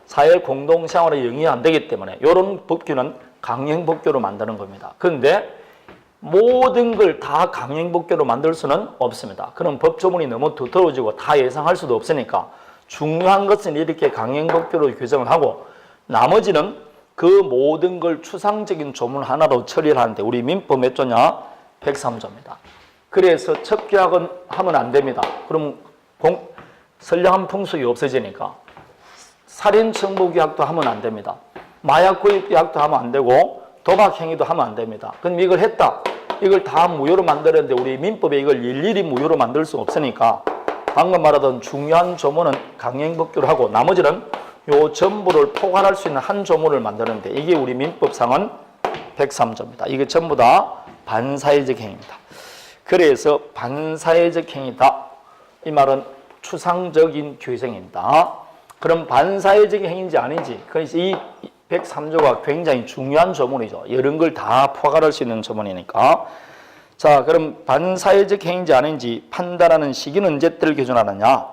사회 공동생활의 영위가 안 되기 때문에 이런 법규는 강행법규로 만드는 겁니다. 그런데 모든 걸 다 강행법규로 만들 수는 없습니다. 그럼 법조문이 너무 두터워지고 다 예상할 수도 없으니까 중요한 것은 이렇게 강행법규로 규정을 하고 나머지는 그 모든 걸 추상적인 조문 하나로 처리를 하는데 우리 민법 몇 조냐? 103조입니다. 그래서 첩계약은 하면 안 됩니다. 그럼 선량한 풍속이 없어지니까 살인청부계약도 하면 안 됩니다. 마약구입계약도 하면 안 되고 도박행위도 하면 안 됩니다. 그럼 이걸 했다. 이걸 다 무효로 만들었는데 우리 민법에 이걸 일일이 무효로 만들 수 없으니까 방금 말하던 중요한 조문은 강행법규로 하고 나머지는 요 전부를 포괄할 수 있는 한 조문을 만드는데 이게 우리 민법상은 103조입니다. 이게 전부 다 반사회적 행위입니다. 그래서 반사회적 행위다. 이 말은 추상적인 규정입니다. 그럼 반사회적 행위인지 아닌지 그래서 이 103조가 굉장히 중요한 조문이죠. 이런 걸 다 포괄할 수 있는 조문이니까. 자, 그럼 반사회적 행위인지 아닌지 판단하는 시기는 언제때를 기준하느냐?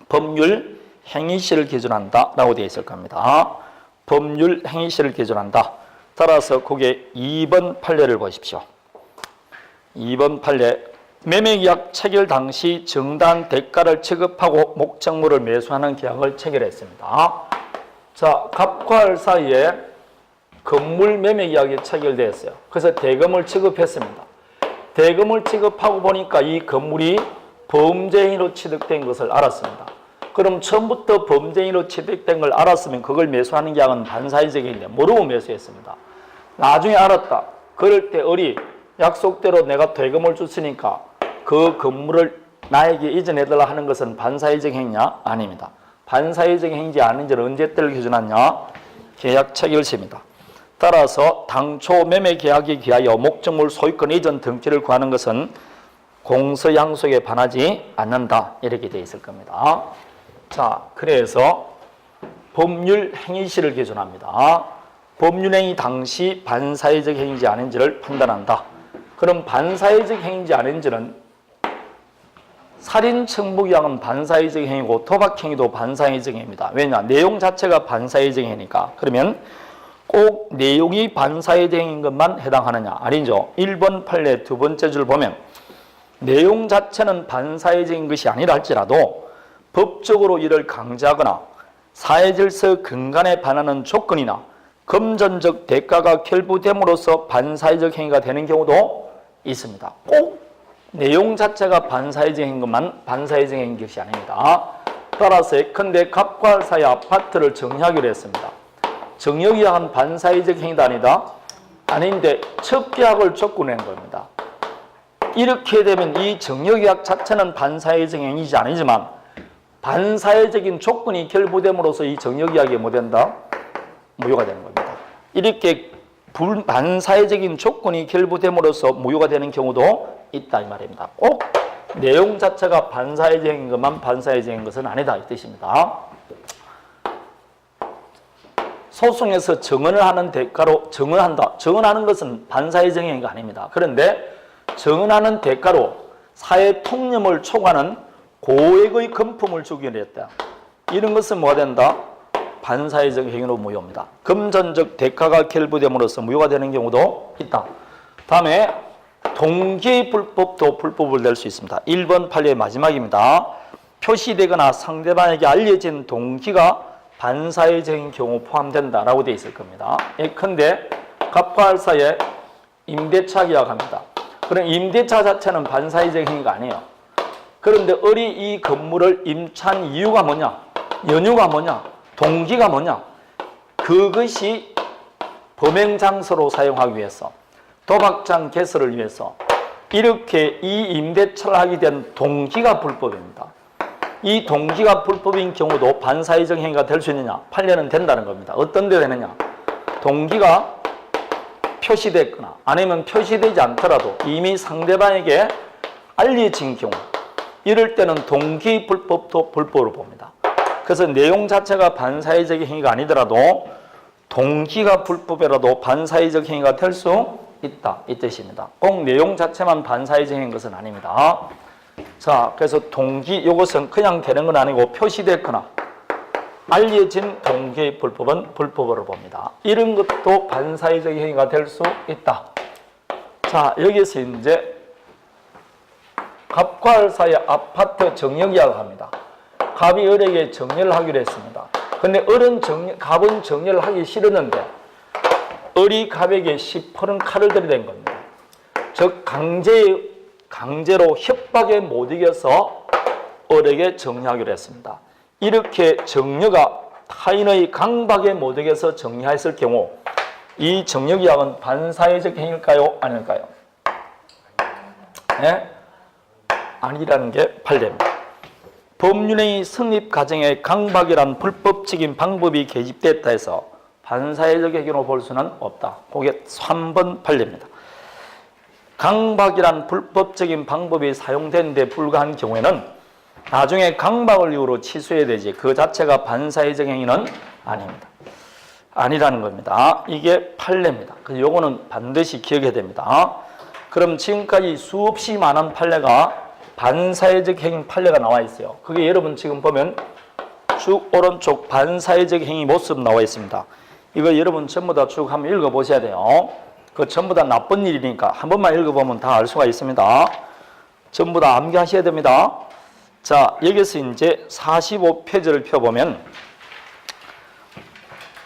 법률 행위시를 기준한다 라고 되어 있을 겁니다. 법률 행위시를 기준한다. 따라서 거기에 2번 판례를 보십시오. 2번 판례. 매매계약 체결 당시 정당한 대가를 지급하고 목적물을 매수하는 계약을 체결했습니다. 자, 갑과 을 사이에 건물 매매계약이 체결되었어요. 그래서 대금을 지급했습니다. 대금을 지급하고 보니까 이 건물이 범죄행위로 취득된 것을 알았습니다. 그럼 처음부터 범죄행위로 취득된 걸 알았으면 그걸 매수하는 계약은 반사회적 행위인데 모르고 매수했습니다. 나중에 알았다. 그럴 때 을이 약속대로 내가 대금을 줬으니까 그 건물을 나에게 이전해달라 하는 것은 반사회적 행위냐? 아닙니다. 반사회적 행위인지 아닌지를 언제때를 기준하냐? 계약 체결시입니다. 따라서 당초 매매 계약에 기하여 목적물 소유권 이전 등기를 구하는 것은 공서양속에 반하지 않는다. 이렇게 되어 있을 겁니다. 자, 그래서 법률 행위시를 기준합니다. 법률 행위 당시 반사회적 행위인지 아닌지를 판단한다. 그럼 반사회적 행위인지 아닌지는 살인 청부계약은 반사회적 행위고 도박행위도 반사회적 행위입니다. 왜냐? 내용 자체가 반사회적 행위니까. 그러면 꼭 내용이 반사회적 행위인 것만 해당하느냐? 아니죠. 1번 판례 두 번째 줄 보면 내용 자체는 반사회적인 것이 아니라 할지라도 법적으로 이를 강제하거나 사회질서 근간에 반하는 조건이나 금전적 대가가 결부됨으로써 반사회적 행위가 되는 경우도 있습니다. 꼭 내용 자체가 반사회적 행위인 것만 반사회적 행위인 것이 아닙니다. 따라서 예컨대 갑과 할 사이 아파트를 정리하기로 했습니다. 정리계약은 반사회적 행위도 아니다? 아닌데 첫 계약을 줬고 낸 겁니다. 이렇게 되면 이 정리계약 자체는 반사회적 행위이지 아니지만 반사회적인 조건이 결부됨으로써 이 정리계약이 뭐 된다? 무효가 되는 겁니다. 이렇게 반사회적인 조건이 결부됨으로써 무효가 되는 경우도 있다 이 말입니다. 꼭 내용 자체가 반사회적인 것만 반사회적인 것은 아니다 이 뜻입니다. 소송에서 증언을 하는 대가로 증언한다. 증언하는 것은 반사회적인 행위가 아닙니다. 그런데 증언하는 대가로 사회 통념을 초과하는 고액의 금품을 주기로 했다. 이런 것은 뭐가 된다? 반사회적 행위로 무효입니다. 금전적 대가가 결부됨으로써 무효가 되는 경우도 있다. 다음에 동기의 불법도 불법을 낼 수 있습니다. 1번 판례의 마지막입니다. 표시되거나 상대방에게 알려진 동기가 반사회적인 경우 포함된다라고 되어 있을 겁니다. 예컨대 갑과 할 사이에 임대차 계약합니다. 그럼 임대차 자체는 반사회적 행위가 아니에요. 그런데 을이 이 건물을 임차한 이유가 뭐냐? 연유가 뭐냐? 동기가 뭐냐? 그것이 범행 장소로 사용하기 위해서, 도박장 개설을 위해서 이렇게 이 임대차를 하게 된 동기가 불법입니다. 이 동기가 불법인 경우도 반사회적 행위가 될 수 있느냐? 판례는 된다는 겁니다. 어떤 데 되느냐? 동기가 표시됐거나 아니면 표시되지 않더라도 이미 상대방에게 알려진 경우, 이럴 때는 동기 불법도 불법으로 봅니다. 그래서 내용 자체가 반사회적 행위가 아니더라도 동기가 불법이라도 반사회적 행위가 될 수 있다 이 뜻입니다. 꼭 내용 자체만 반사회적 행위인 것은 아닙니다. 자, 그래서 동기 이것은 그냥 되는 건 아니고 표시됐거나 알려진 동기의 불법은 불법으로 봅니다. 이런 것도 반사회적 행위가 될 수 있다. 자, 여기서 이제 갑과 할 사이 아파트 정리계약을 합니다. 갑이 을에게 정리를 하기로 했습니다. 근데 갑은 정리를 하기 싫었는데 을이 갑에게 시퍼런 칼을 들이댄 겁니다. 즉 강제로 협박에 못 이겨서 을에게 정리하기로 했습니다. 이렇게 정려가 타인의 강박에 못 이겨서 정리했을 경우 이 정려계약은 반사회적 행위일까요? 아닐까요? 네? 아니라는 게 판례입니다. 법률의 성립 과정에 강박이란 불법적인 방법이 개집됐다 해서 반사회적 행위로 볼 수는 없다. 그게 3번 판례입니다. 강박이란 불법적인 방법이 사용된 데 불과한 경우에는 나중에 강박을 이유로 취소해야 되지 그 자체가 반사회적 행위는 아닙니다. 아니라는 겁니다. 이게 판례입니다. 그래서 요거는 반드시 기억해야 됩니다. 그럼 지금까지 수없이 많은 판례가 반사회적 행위 판례가 나와 있어요. 그게 여러분 지금 보면 쭉 오른쪽 반사회적 행위 모습 나와 있습니다. 이거 여러분 전부 다 쭉 한번 읽어보셔야 돼요. 그 전부 다 나쁜 일이니까 한 번만 읽어보면 다 알 수가 있습니다. 전부 다 암기하셔야 됩니다. 자, 여기서 이제 45페이지를 펴보면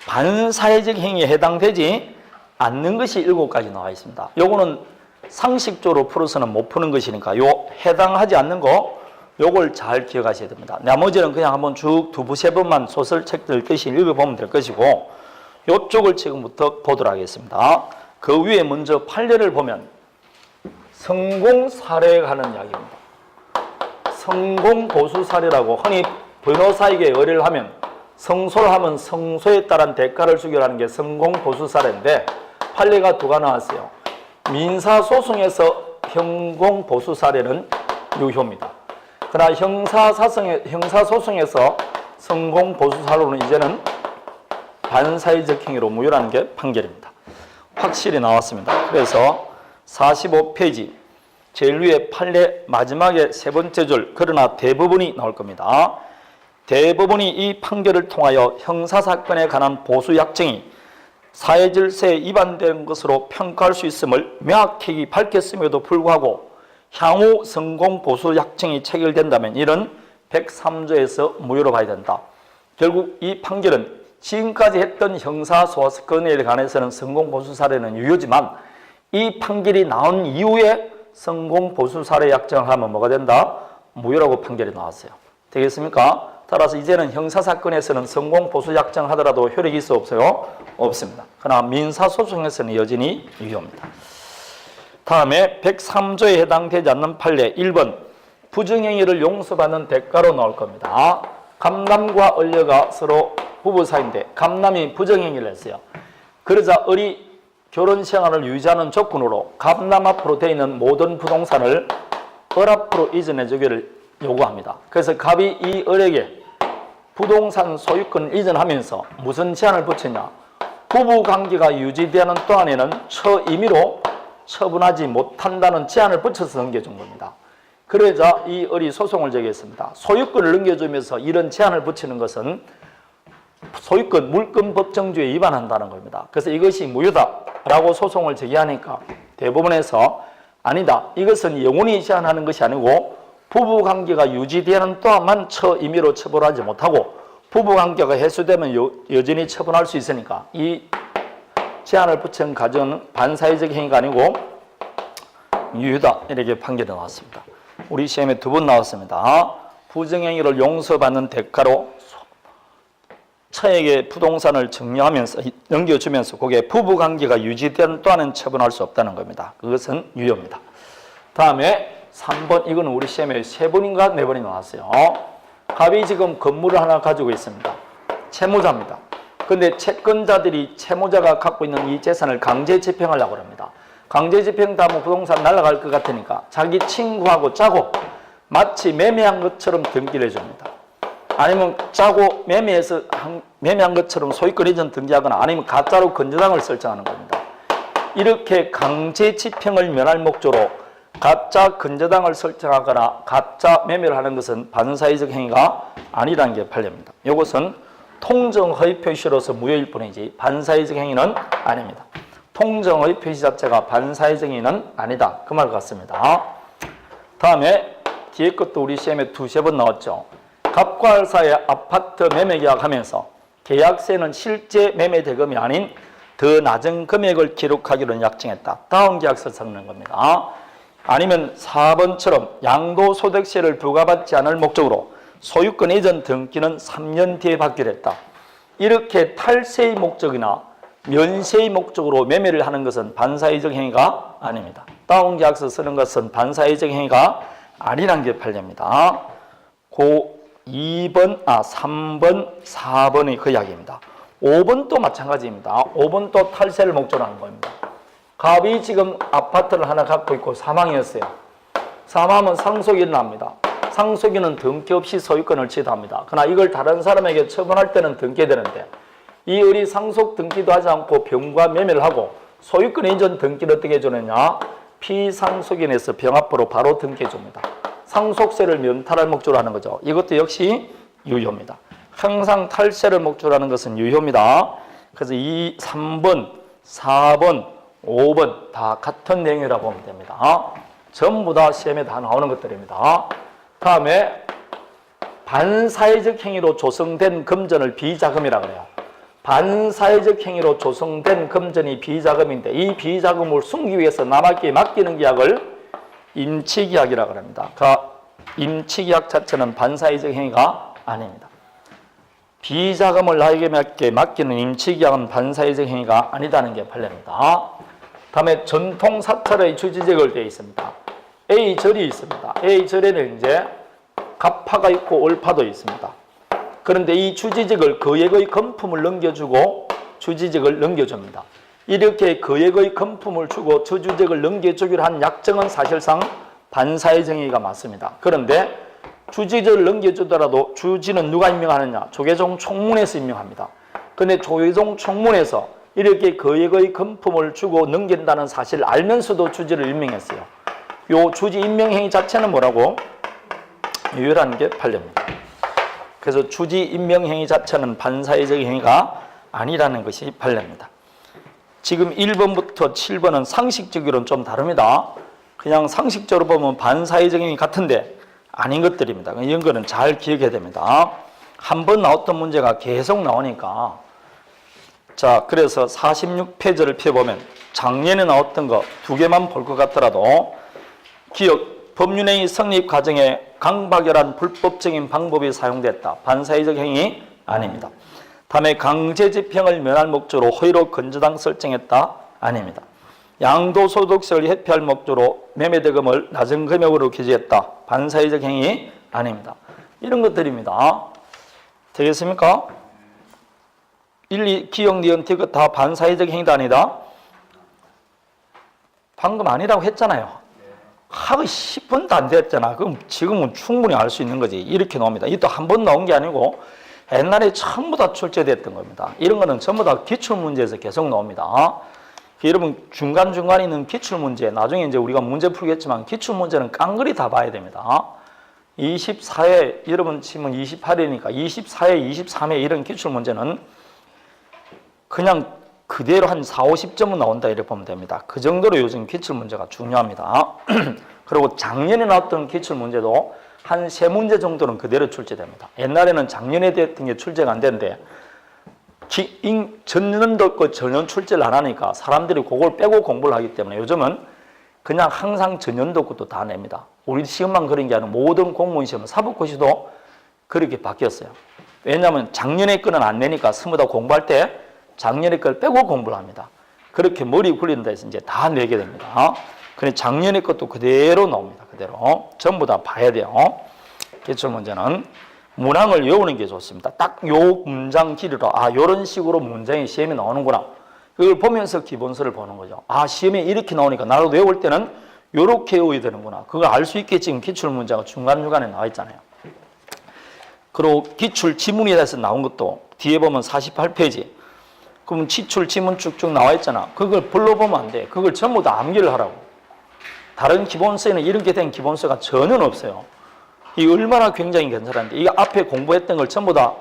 반사회적 행위에 해당되지 않는 것이 7가지 나와 있습니다. 요거는 상식적으로 풀어서는 못 푸는 것이니까 요 해당하지 않는 거 요걸 잘 기억하셔야 됩니다. 나머지는 그냥 한번 쭉 두세 번만 소설책들 읽듯이 읽어보면 될 것이고 요쪽을 지금부터 보도록 하겠습니다. 그 위에 먼저 판례를 보면 성공 사례가 하는 이야기입니다. 성공 보수 사례라고 흔히 변호사에게 의뢰를 하면 성소를 하면 성소에 따른 대가를 주기로 하는 게 성공 보수 사례인데 판례가 2가 나왔어요. 민사소송에서 성공 보수 사례는 유효입니다. 그러나 형사소송에서 성공 보수 사례로는 이제는 반사회적 행위로 무효라는 게 판결입니다. 확실히 나왔습니다. 그래서 45페이지 제일 위에 판례 마지막에 3번째 줄 그러나 대부분이 나올 겁니다. 대부분이 이 판결을 통하여 형사사건에 관한 보수 약정이 사회질서에 위반된 것으로 평가할 수 있음을 명확히 밝혔음에도 불구하고 향후 성공 보수 약정이 체결된다면 이런 103조에서 무효로 봐야 된다. 결국 이 판결은 지금까지 했던 형사소송건에 관해서는 성공 보수 사례는 유효지만 이 판결이 나온 이후에 성공 보수 사례 약정을 하면 뭐가 된다? 무효라고 판결이 나왔어요. 되겠습니까? 따라서 이제는 형사사건에서는 성공보수 약정하더라도 효력이 있어 없어요? 없습니다. 그러나 민사소송에서는 여전히 유효입니다. 다음에 103조에 해당되지 않는 판례 1번 부정행위를 용서받는 대가로 나올 겁니다. 감남과 을녀가 서로 부부 사이인데 감남이 부정행위를 했어요. 그러자 을이 결혼 생활을 유지하는 조건으로 감남 앞으로 되어 있는 모든 부동산을 을 앞으로 이전해 주기를 요구합니다. 그래서 갑이 이 을에게 부동산 소유권을 이전하면서 무슨 제한을 붙였냐? 부부관계가 유지되는 동안에는 처임의로 처분하지 못한다는 제한을 붙여서 넘겨준 겁니다. 그러자 이 을이 소송을 제기했습니다. 소유권을 넘겨주면서 이런 제한을 붙이는 것은 소유권 물권법정주에 위반한다는 겁니다. 그래서 이것이 무효다라고 소송을 제기하니까 대법원에서 아니다. 이것은 영원히 제한하는 것이 아니고 부부관계가 유지되는 동안만 처임의로 처벌하지 못하고 부부관계가 해소되면 여전히 처분할 수 있으니까 이 제한을 붙인 가정은 반사회적 행위가 아니고 유효다 이렇게 판결이 나왔습니다. 우리 시험에 2번 나왔습니다. 부정행위를 용서받는 대가로 처에게 부동산을 증여하면서 넘겨주면서 그게 부부관계가 유지되는 동안은 처분할 수 없다는 겁니다. 그것은 유효입니다. 다음에 3번 이거는 우리 시험에 3번인가 4번이 나왔어요. 갑이 지금 건물을 하나 가지고 있습니다. 채무자입니다. 그런데 채권자들이 채무자가 갖고 있는 이 재산을 강제 집행하려고 합니다. 강제 집행하면 부동산 날아갈 것 같으니까 자기 친구하고 짜고 마치 매매한 것처럼 등기를 해줍니다. 아니면 짜고 매매한 것처럼 소유권 이전 등기하거나 아니면 가짜로 건저당을 설정하는 겁니다. 이렇게 강제 집행을 면할 목적으로 가짜 건저당을 설정하거나 가짜 매매를 하는 것은 반사회적 행위가 아니라는 게 판례입니다. 이것은 통정허위 표시로서 무효일 뿐이지 반사회적 행위는 아닙니다. 통정허위 표시 자체가 반사회적 행위는 아니다. 그 말 같습니다. 다음에 뒤에 것도 우리 시험에 2-3번 나왔죠. 갑과 을 사이에 아파트 매매 계약하면서 계약세는 실제 매매 대금이 아닌 더 낮은 금액을 기록하기로 약정했다. 다음 계약서를 적는 겁니다. 아니면 4번처럼 양도소득세를 부과받지 않을 목적으로 소유권 이전 등기는 3년 뒤에 받기로 했다. 이렇게 탈세의 목적이나 면세의 목적으로 매매를 하는 것은 반사회적 행위가 아닙니다. 다운 계약서 쓰는 것은 반사회적 행위가 아니란 게 판례입니다. 3번, 4번이 그 이야기입니다. 5번도 마찬가지입니다. 5번도 탈세를 목적으로 하는 겁니다. 갑이 지금 아파트를 하나 갖고 있고 사망했어요. 사망하면 상속이 일어납니다. 상속인은 등기 없이 소유권을 취득합니다. 그러나 이걸 다른 사람에게 처분할 때는 등기되는데 이 을이 상속 등기도 하지 않고 병과 매매를 하고 소유권 이전 등기를 어떻게 해주느냐? 피상속인에서 병 앞으로 바로 등기해 줍니다. 상속세를 면탈할 목적으로 하는 거죠. 이것도 역시 유효입니다. 항상 탈세를 목적으로 하는 것은 유효입니다. 그래서 3번, 4번, 5번 다 같은 내용이라고 보면 됩니다. 전부 다 시험에 다 나오는 것들입니다. 다음에 반사회적 행위로 조성된 금전을 비자금이라고 해요. 반사회적 행위로 조성된 금전이 비자금인데 이 비자금을 숨기기 위해서 남에게 맡기는 계약을 임치계약이라고 합니다. 그 임치계약 자체는 반사회적 행위가 아닙니다. 비자금을 나에게 맡기는 임치계약은 반사회적 행위가 아니다는 게 판례입니다. 다음에 전통사찰의 주지직을 되어 있습니다. A절이 있습니다. A절에는 이제 갑파가 있고 올파도 있습니다. 그런데 이 주지직을 거액의 금품을 넘겨주고 주지직을 넘겨줍니다. 이렇게 거액의 금품을 주고 주지직을 넘겨주기로 한 약정은 사실상 반사회적 행위가 맞습니다. 그런데 주지직을 넘겨주더라도 주지는 누가 임명하느냐? 조계종 총문에서 임명합니다. 그런데 조계종 총문에서 이렇게 거액의 금품을 주고 넘긴다는 사실을 알면서도 주지를 임명했어요. 요 주지 임명 행위 자체는 뭐라고? 유효라는 게 판례입니다. 그래서 주지 임명 행위 자체는 반사회적 행위가 아니라는 것이 판례입니다. 지금 1번부터 7번은 상식적으로는 좀 다릅니다. 그냥 상식적으로 보면 반사회적 행위 같은데 아닌 것들입니다. 이런 거는 잘 기억해야 됩니다. 한 번 나왔던 문제가 계속 나오니까 자, 그래서 46페이지를 펴보면 작년에 나왔던 거 2개만 볼 것 같더라도 기억 법률행위 성립 과정에 강박열한 불법적인 방법이 사용됐다. 반사회적 행위 아닙니다. 다음에 강제집행을 면할 목적으로 허위로 건조당 설정했다. 아닙니다. 양도소득세를 회피할 목적으로 매매대금을 낮은 금액으로 기재했다. 반사회적 행위 아닙니다. 이런 것들입니다. 되겠습니까? 1, 2, 기억, 니은, 티귿 다 반사회적 행위다 아니다? 방금 아니라고 했잖아요. 하고 10분도 안 됐잖아. 그럼 지금은 충분히 알 수 있는 거지. 이렇게 나옵니다. 이것도 한 번 나온 게 아니고 옛날에 전부 다 출제됐던 겁니다. 이런 거는 전부 다 기출문제에서 계속 나옵니다. 여러분 중간중간에 있는 기출문제, 나중에 이제 우리가 문제 풀겠지만 기출문제는 깡그리 다 봐야 됩니다. 24회, 여러분 지금 28회니까 24회, 23회 이런 기출문제는 그냥 그대로 한 4, 50점은 나온다 이렇게 보면 됩니다. 그 정도로 요즘 기출문제가 중요합니다. 그리고 작년에 나왔던 기출문제도 한 3문제 정도는 그대로 출제됩니다. 옛날에는 작년에 됐던 게 출제가 안 되는데 전년도 거 전년 출제를 안 하니까 사람들이 그걸 빼고 공부를 하기 때문에 요즘은 그냥 항상 전년도 것도 다 냅니다. 우리 시험만 그런 게 아니라 모든 공무원 시험, 사법고시도 그렇게 바뀌었어요. 왜냐하면 작년에 거는 안 내니까 전부 다 공부할 때 작년에 걸 빼고 공부를 합니다. 그렇게 머리 굴린다 해서 이제 다 내게 됩니다. 그래 작년에 것도 그대로 나옵니다. 그대로 전부 다 봐야 돼요. 기출문제는 문항을 외우는 게 좋습니다. 딱 요 문장 길이로 요런 식으로 문장이 시험에 나오는구나. 그걸 보면서 기본서를 보는 거죠. 시험에 이렇게 나오니까 나도 외울 때는 요렇게 외워야 되는구나. 그걸 알 수 있게 지금 기출문제가 중간중간에 나와 있잖아요. 그리고 기출 지문에 대해서 나온 것도 뒤에 보면 48페이지. 그러면 기출 지문 쭉쭉 나와 있잖아. 그걸 불러보면 안 돼. 그걸 전부 다 암기를 하라고. 다른 기본서에는 이렇게 된 기본서가 전혀 없어요. 이 얼마나 굉장히 괜찮은데 이 앞에 공부했던 걸 전부 다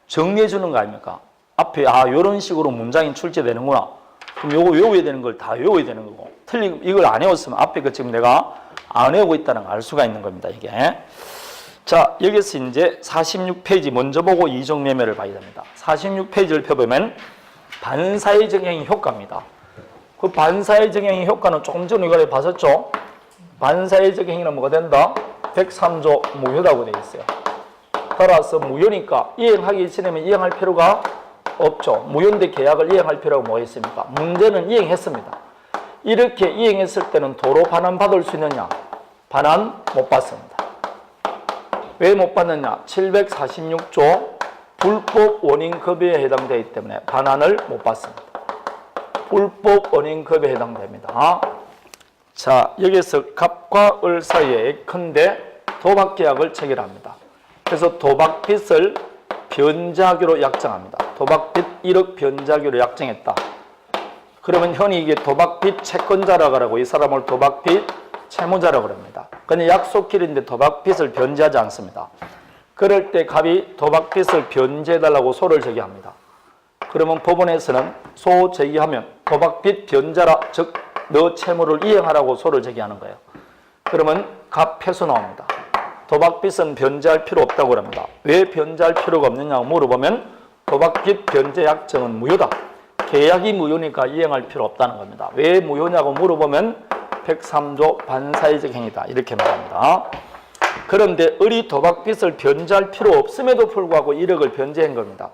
정리해 주는 거 아닙니까? 앞에 이런 식으로 문장이 출제되는구나. 그럼 요거 외워야 되는 걸 다 외워야 되는 거고 틀리고 이걸 안 외웠으면 앞에 거 지금 내가 안 외우고 있다는 걸 알 수가 있는 겁니다. 이게. 자, 여기서 이제 46페이지 먼저 보고 이종매매를 봐야 됩니다. 46페이지를 펴보면 반사회적 행위 효과입니다. 그 반사회적 행위 효과는 조금 전에 이걸 봤었죠? 반사회적 행위는 뭐가 된다? 103조 무효라고 되어 있어요. 따라서 무효니까 이행하기 전에는 이행할 필요가 없죠. 무효인데 계약을 이행할 필요가 뭐 있습니까? 문제는 이행했습니다. 이렇게 이행했을 때는 도로 반환 받을 수 있느냐? 반환 못 받습니다. 왜 못 받느냐? 746조 불법 원인급여에 해당되기 때문에 반환을 못 받습니다. 불법 원인급여에 해당됩니다. 자, 여기서 갑과 을 사이에 예컨대 도박계약을 체결합니다. 그래서 도박빚을 변제하기로 약정합니다. 도박빚 1억 변제하기로 약정했다. 그러면 현이 이게 도박빚 채권자라고 하고 이 사람을 도박빚 채무자라고 합니다. 근데 약속일인데 도박빚을 변제하지 않습니다. 그럴 때 갑이 도박빚을 변제해달라고 소를 제기합니다. 그러면 법원에서는 소 제기하면 도박빚 변제라, 즉 너 채무를 이행하라고 소를 제기하는 거예요. 그러면 갑 패소 나옵니다. 도박빚은 변제할 필요 없다고 합니다. 왜 변제할 필요가 없느냐고 물어보면 도박빚 변제 약정은 무효다. 계약이 무효니까 이행할 필요 없다는 겁니다. 왜 무효냐고 물어보면 103조 반사회적 행위다. 이렇게 말합니다. 그런데 을이 도박빚을 변제할 필요 없음에도 불구하고 1억을 변제한 겁니다.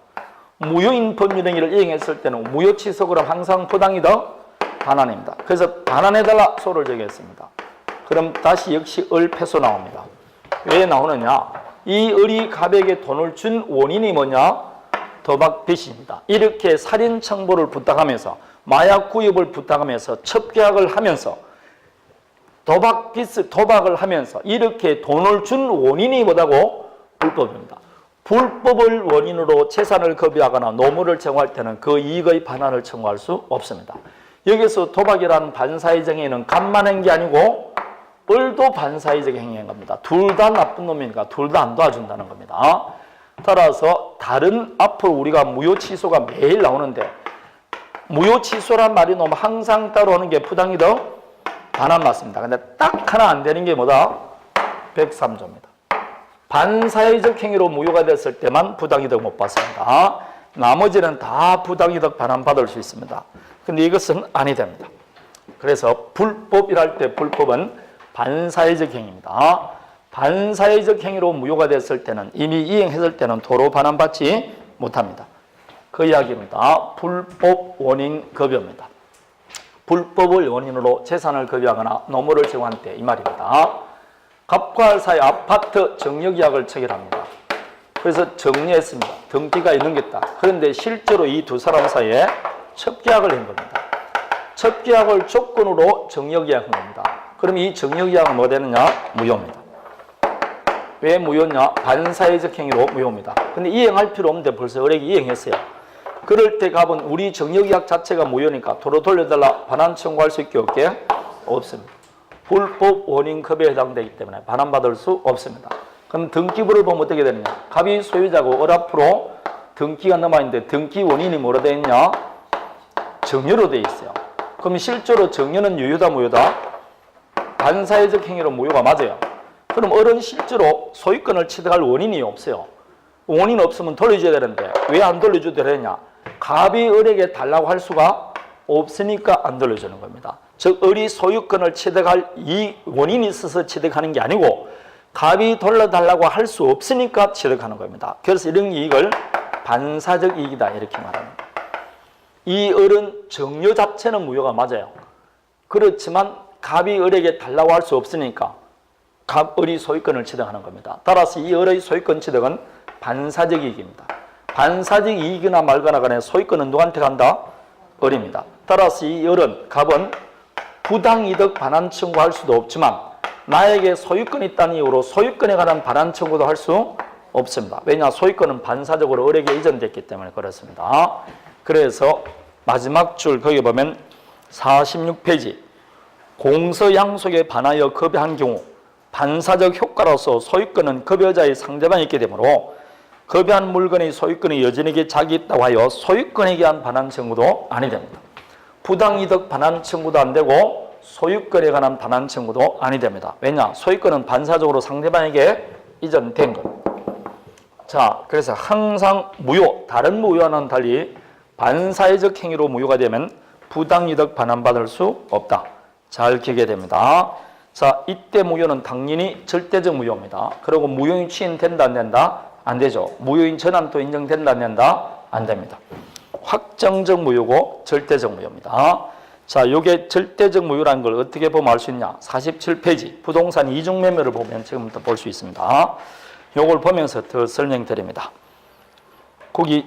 무효인 법률행위를 이행했을 때는 무효 취소 그럼 항상 부당이다. 반환입니다. 그래서 반환해달라 소를 제기했습니다. 그럼 다시 역시 을 패소 나옵니다. 왜 나오느냐? 이 을이 갑에게 돈을 준 원인이 뭐냐? 도박빚입니다. 이렇게 살인 청부를 부탁하면서 마약 구입을 부탁하면서 첩계약을 하면서 도박을 하면서 이렇게 돈을 준 원인이 뭐다고? 불법입니다. 불법을 원인으로 재산을 급여하거나 노무를 청구할 때는 그 이익의 반환을 청구할 수 없습니다. 여기서 도박이라는 반사회적 행위는 갑만 한 게 아니고 을도 반사회적 행위인 겁니다. 둘 다 나쁜 놈이니까 둘 다 안 도와준다는 겁니다. 따라서 다른 앞으로 우리가 무효 취소가 매일 나오는데 무효 취소란 말이 너무 항상 따라오는 게 부당이득 반환 맞습니다. 근데 딱 하나 안 되는 게 뭐다? 103조입니다. 반사회적 행위로 무효가 됐을 때만 부당이득 못 받습니다. 나머지는 다 부당이득 반환 받을 수 있습니다. 근데 이것은 아니 됩니다. 그래서 불법이랄 때 불법은 반사회적 행위입니다. 반사회적 행위로 무효가 됐을 때는 이미 이행했을 때는 도로 반환받지 못합니다. 그 이야기입니다. 불법 원인 급여입니다. 불법을 원인으로 재산을 급여하거나 노무를 제공한 때 이 말입니다. 갑과 알 사이 아파트 정력계약을 체결합니다. 그래서 정리했습니다. 등기가 있는 게 있다. 그런데 실제로 이 두 사람 사이에 첫 계약을 한 겁니다. 첫 계약을 조건으로 정력계약한 겁니다. 그럼 이 정력계약은 뭐 되느냐? 무효입니다. 왜 무효냐? 반사회적 행위로 무효입니다. 근데 이행할 필요 없는데 벌써 을에게 이행했어요. 그럴 때 갑은 우리 정력계약 자체가 무효니까 도로 돌려달라 반환 청구할 수 있게 없게? 없습니다. 불법 원인급여에 해당되기 때문에 반환받을 수 없습니다. 그럼 등기부를 보면 어떻게 되느냐? 갑이 소유자고 을 앞으로 등기가 남아있는데 등기 원인이 뭐로 되어 있냐? 정여로 되어 있어요. 그럼 실제로 정여는 유효다 무효다? 반사회적 행위로 무효가 맞아요. 그럼 을은 실제로 소유권을 취득할 원인이 없어요. 원인 없으면 돌려줘야 되는데 왜 안 돌려줘야 되느냐? 갑이 을에게 달라고 할 수가 없으니까 안 돌려주는 겁니다. 즉 을이 소유권을 취득할 이 원인이 있어서 취득하는 게 아니고 갑이 돌려달라고 할 수 없으니까 취득하는 겁니다. 그래서 이런 이익을 반사적 이익이다 이렇게 말합니다. 이 을은 정여 자체는 무효가 맞아요. 그렇지만 갑이 을에게 달라고 할 수 없으니까 을이 소유권을 취득하는 겁니다. 따라서 이 을의 소유권 취득은 반사적 이익입니다. 반사적 이익이나 말거나 간에 소유권은 누구한테 간다? 을입니다. 따라서 이 을은 갑은 부당이득 반환 청구할 수도 없지만 나에게 소유권이 있다는 이유로 소유권에 관한 반환 청구도 할 수 없습니다. 왜냐? 소유권은 반사적으로 을에게 이전됐기 때문에 그렇습니다. 그래서 마지막 줄 거기 보면 46페이지 공서양속에 반하여 급여한 경우 반사적 효과로서 소유권은 급여자의 상대방에 있게 되므로 급여한 물건의 소유권이 여전에게 자기 있다고 하여 소유권에 대한 반환 청구도 아니 됩니다. 부당이득 반환 청구도 안 되고 소유권에 관한 반환 청구도 아니 됩니다. 왜냐? 소유권은 반사적으로 상대방에게 이전된 것. 자, 그래서 항상 무효, 다른 무효와는 달리 반사회적 행위로 무효가 되면 부당이득 반환받을 수 없다. 잘 기억해야 됩니다. 자, 이때 무효는 당연히 절대적 무효입니다. 그리고 무효인 취인 된다 안 된다? 안 되죠. 무효인 전환도 인정된다 안 된다? 안 됩니다. 확정적 무효고 절대적 무효입니다. 자, 요게 절대적 무효라는 걸 어떻게 보면 알 수 있냐? 47페이지 부동산 이중 매매를 보면 지금부터 볼 수 있습니다. 요걸 보면서 더 설명드립니다. 거기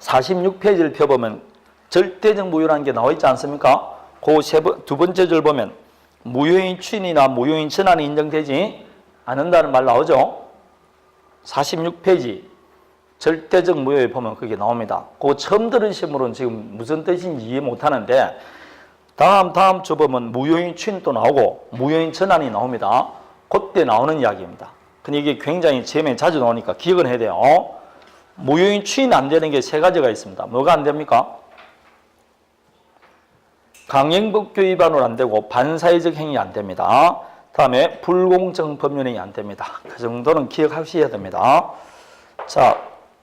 46페이지를 펴보면 절대적 무효라는 게 나와 있지 않습니까? 그 두 번째 줄 보면 무효인 취인이나 무효인 전환이 인정되지 않는다는 말 나오죠? 46페이지 절대적 무효에 보면 그게 나옵니다. 그거 처음 들으신 분은 지금 무슨 뜻인지 이해 못하는데 다음 주 보면 무효인 취인도 나오고 무효인 전환이 나옵니다. 그때 나오는 이야기입니다. 근데 이게 굉장히 제명에 자주 나오니까 기억은 해야 돼요. 무효인 취인 안 되는 게 세 가지가 있습니다. 뭐가 안 됩니까? 강행법규 위반으로 안 되고 반사회적 행위 안 됩니다. 다음에 불공정 법률행위 안 됩니다. 그 정도는 기억하셔야 됩니다. 자,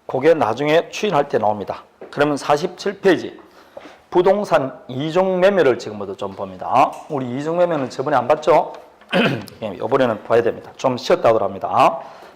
그게 나중에 추인할 때 나옵니다. 그러면 47페이지 부동산 이중 매매를 지금부터 좀 봅니다. 우리 이중 매매는 저번에 안 봤죠? 이번에는 봐야 됩니다. 좀 쉬었다 하더랍니다.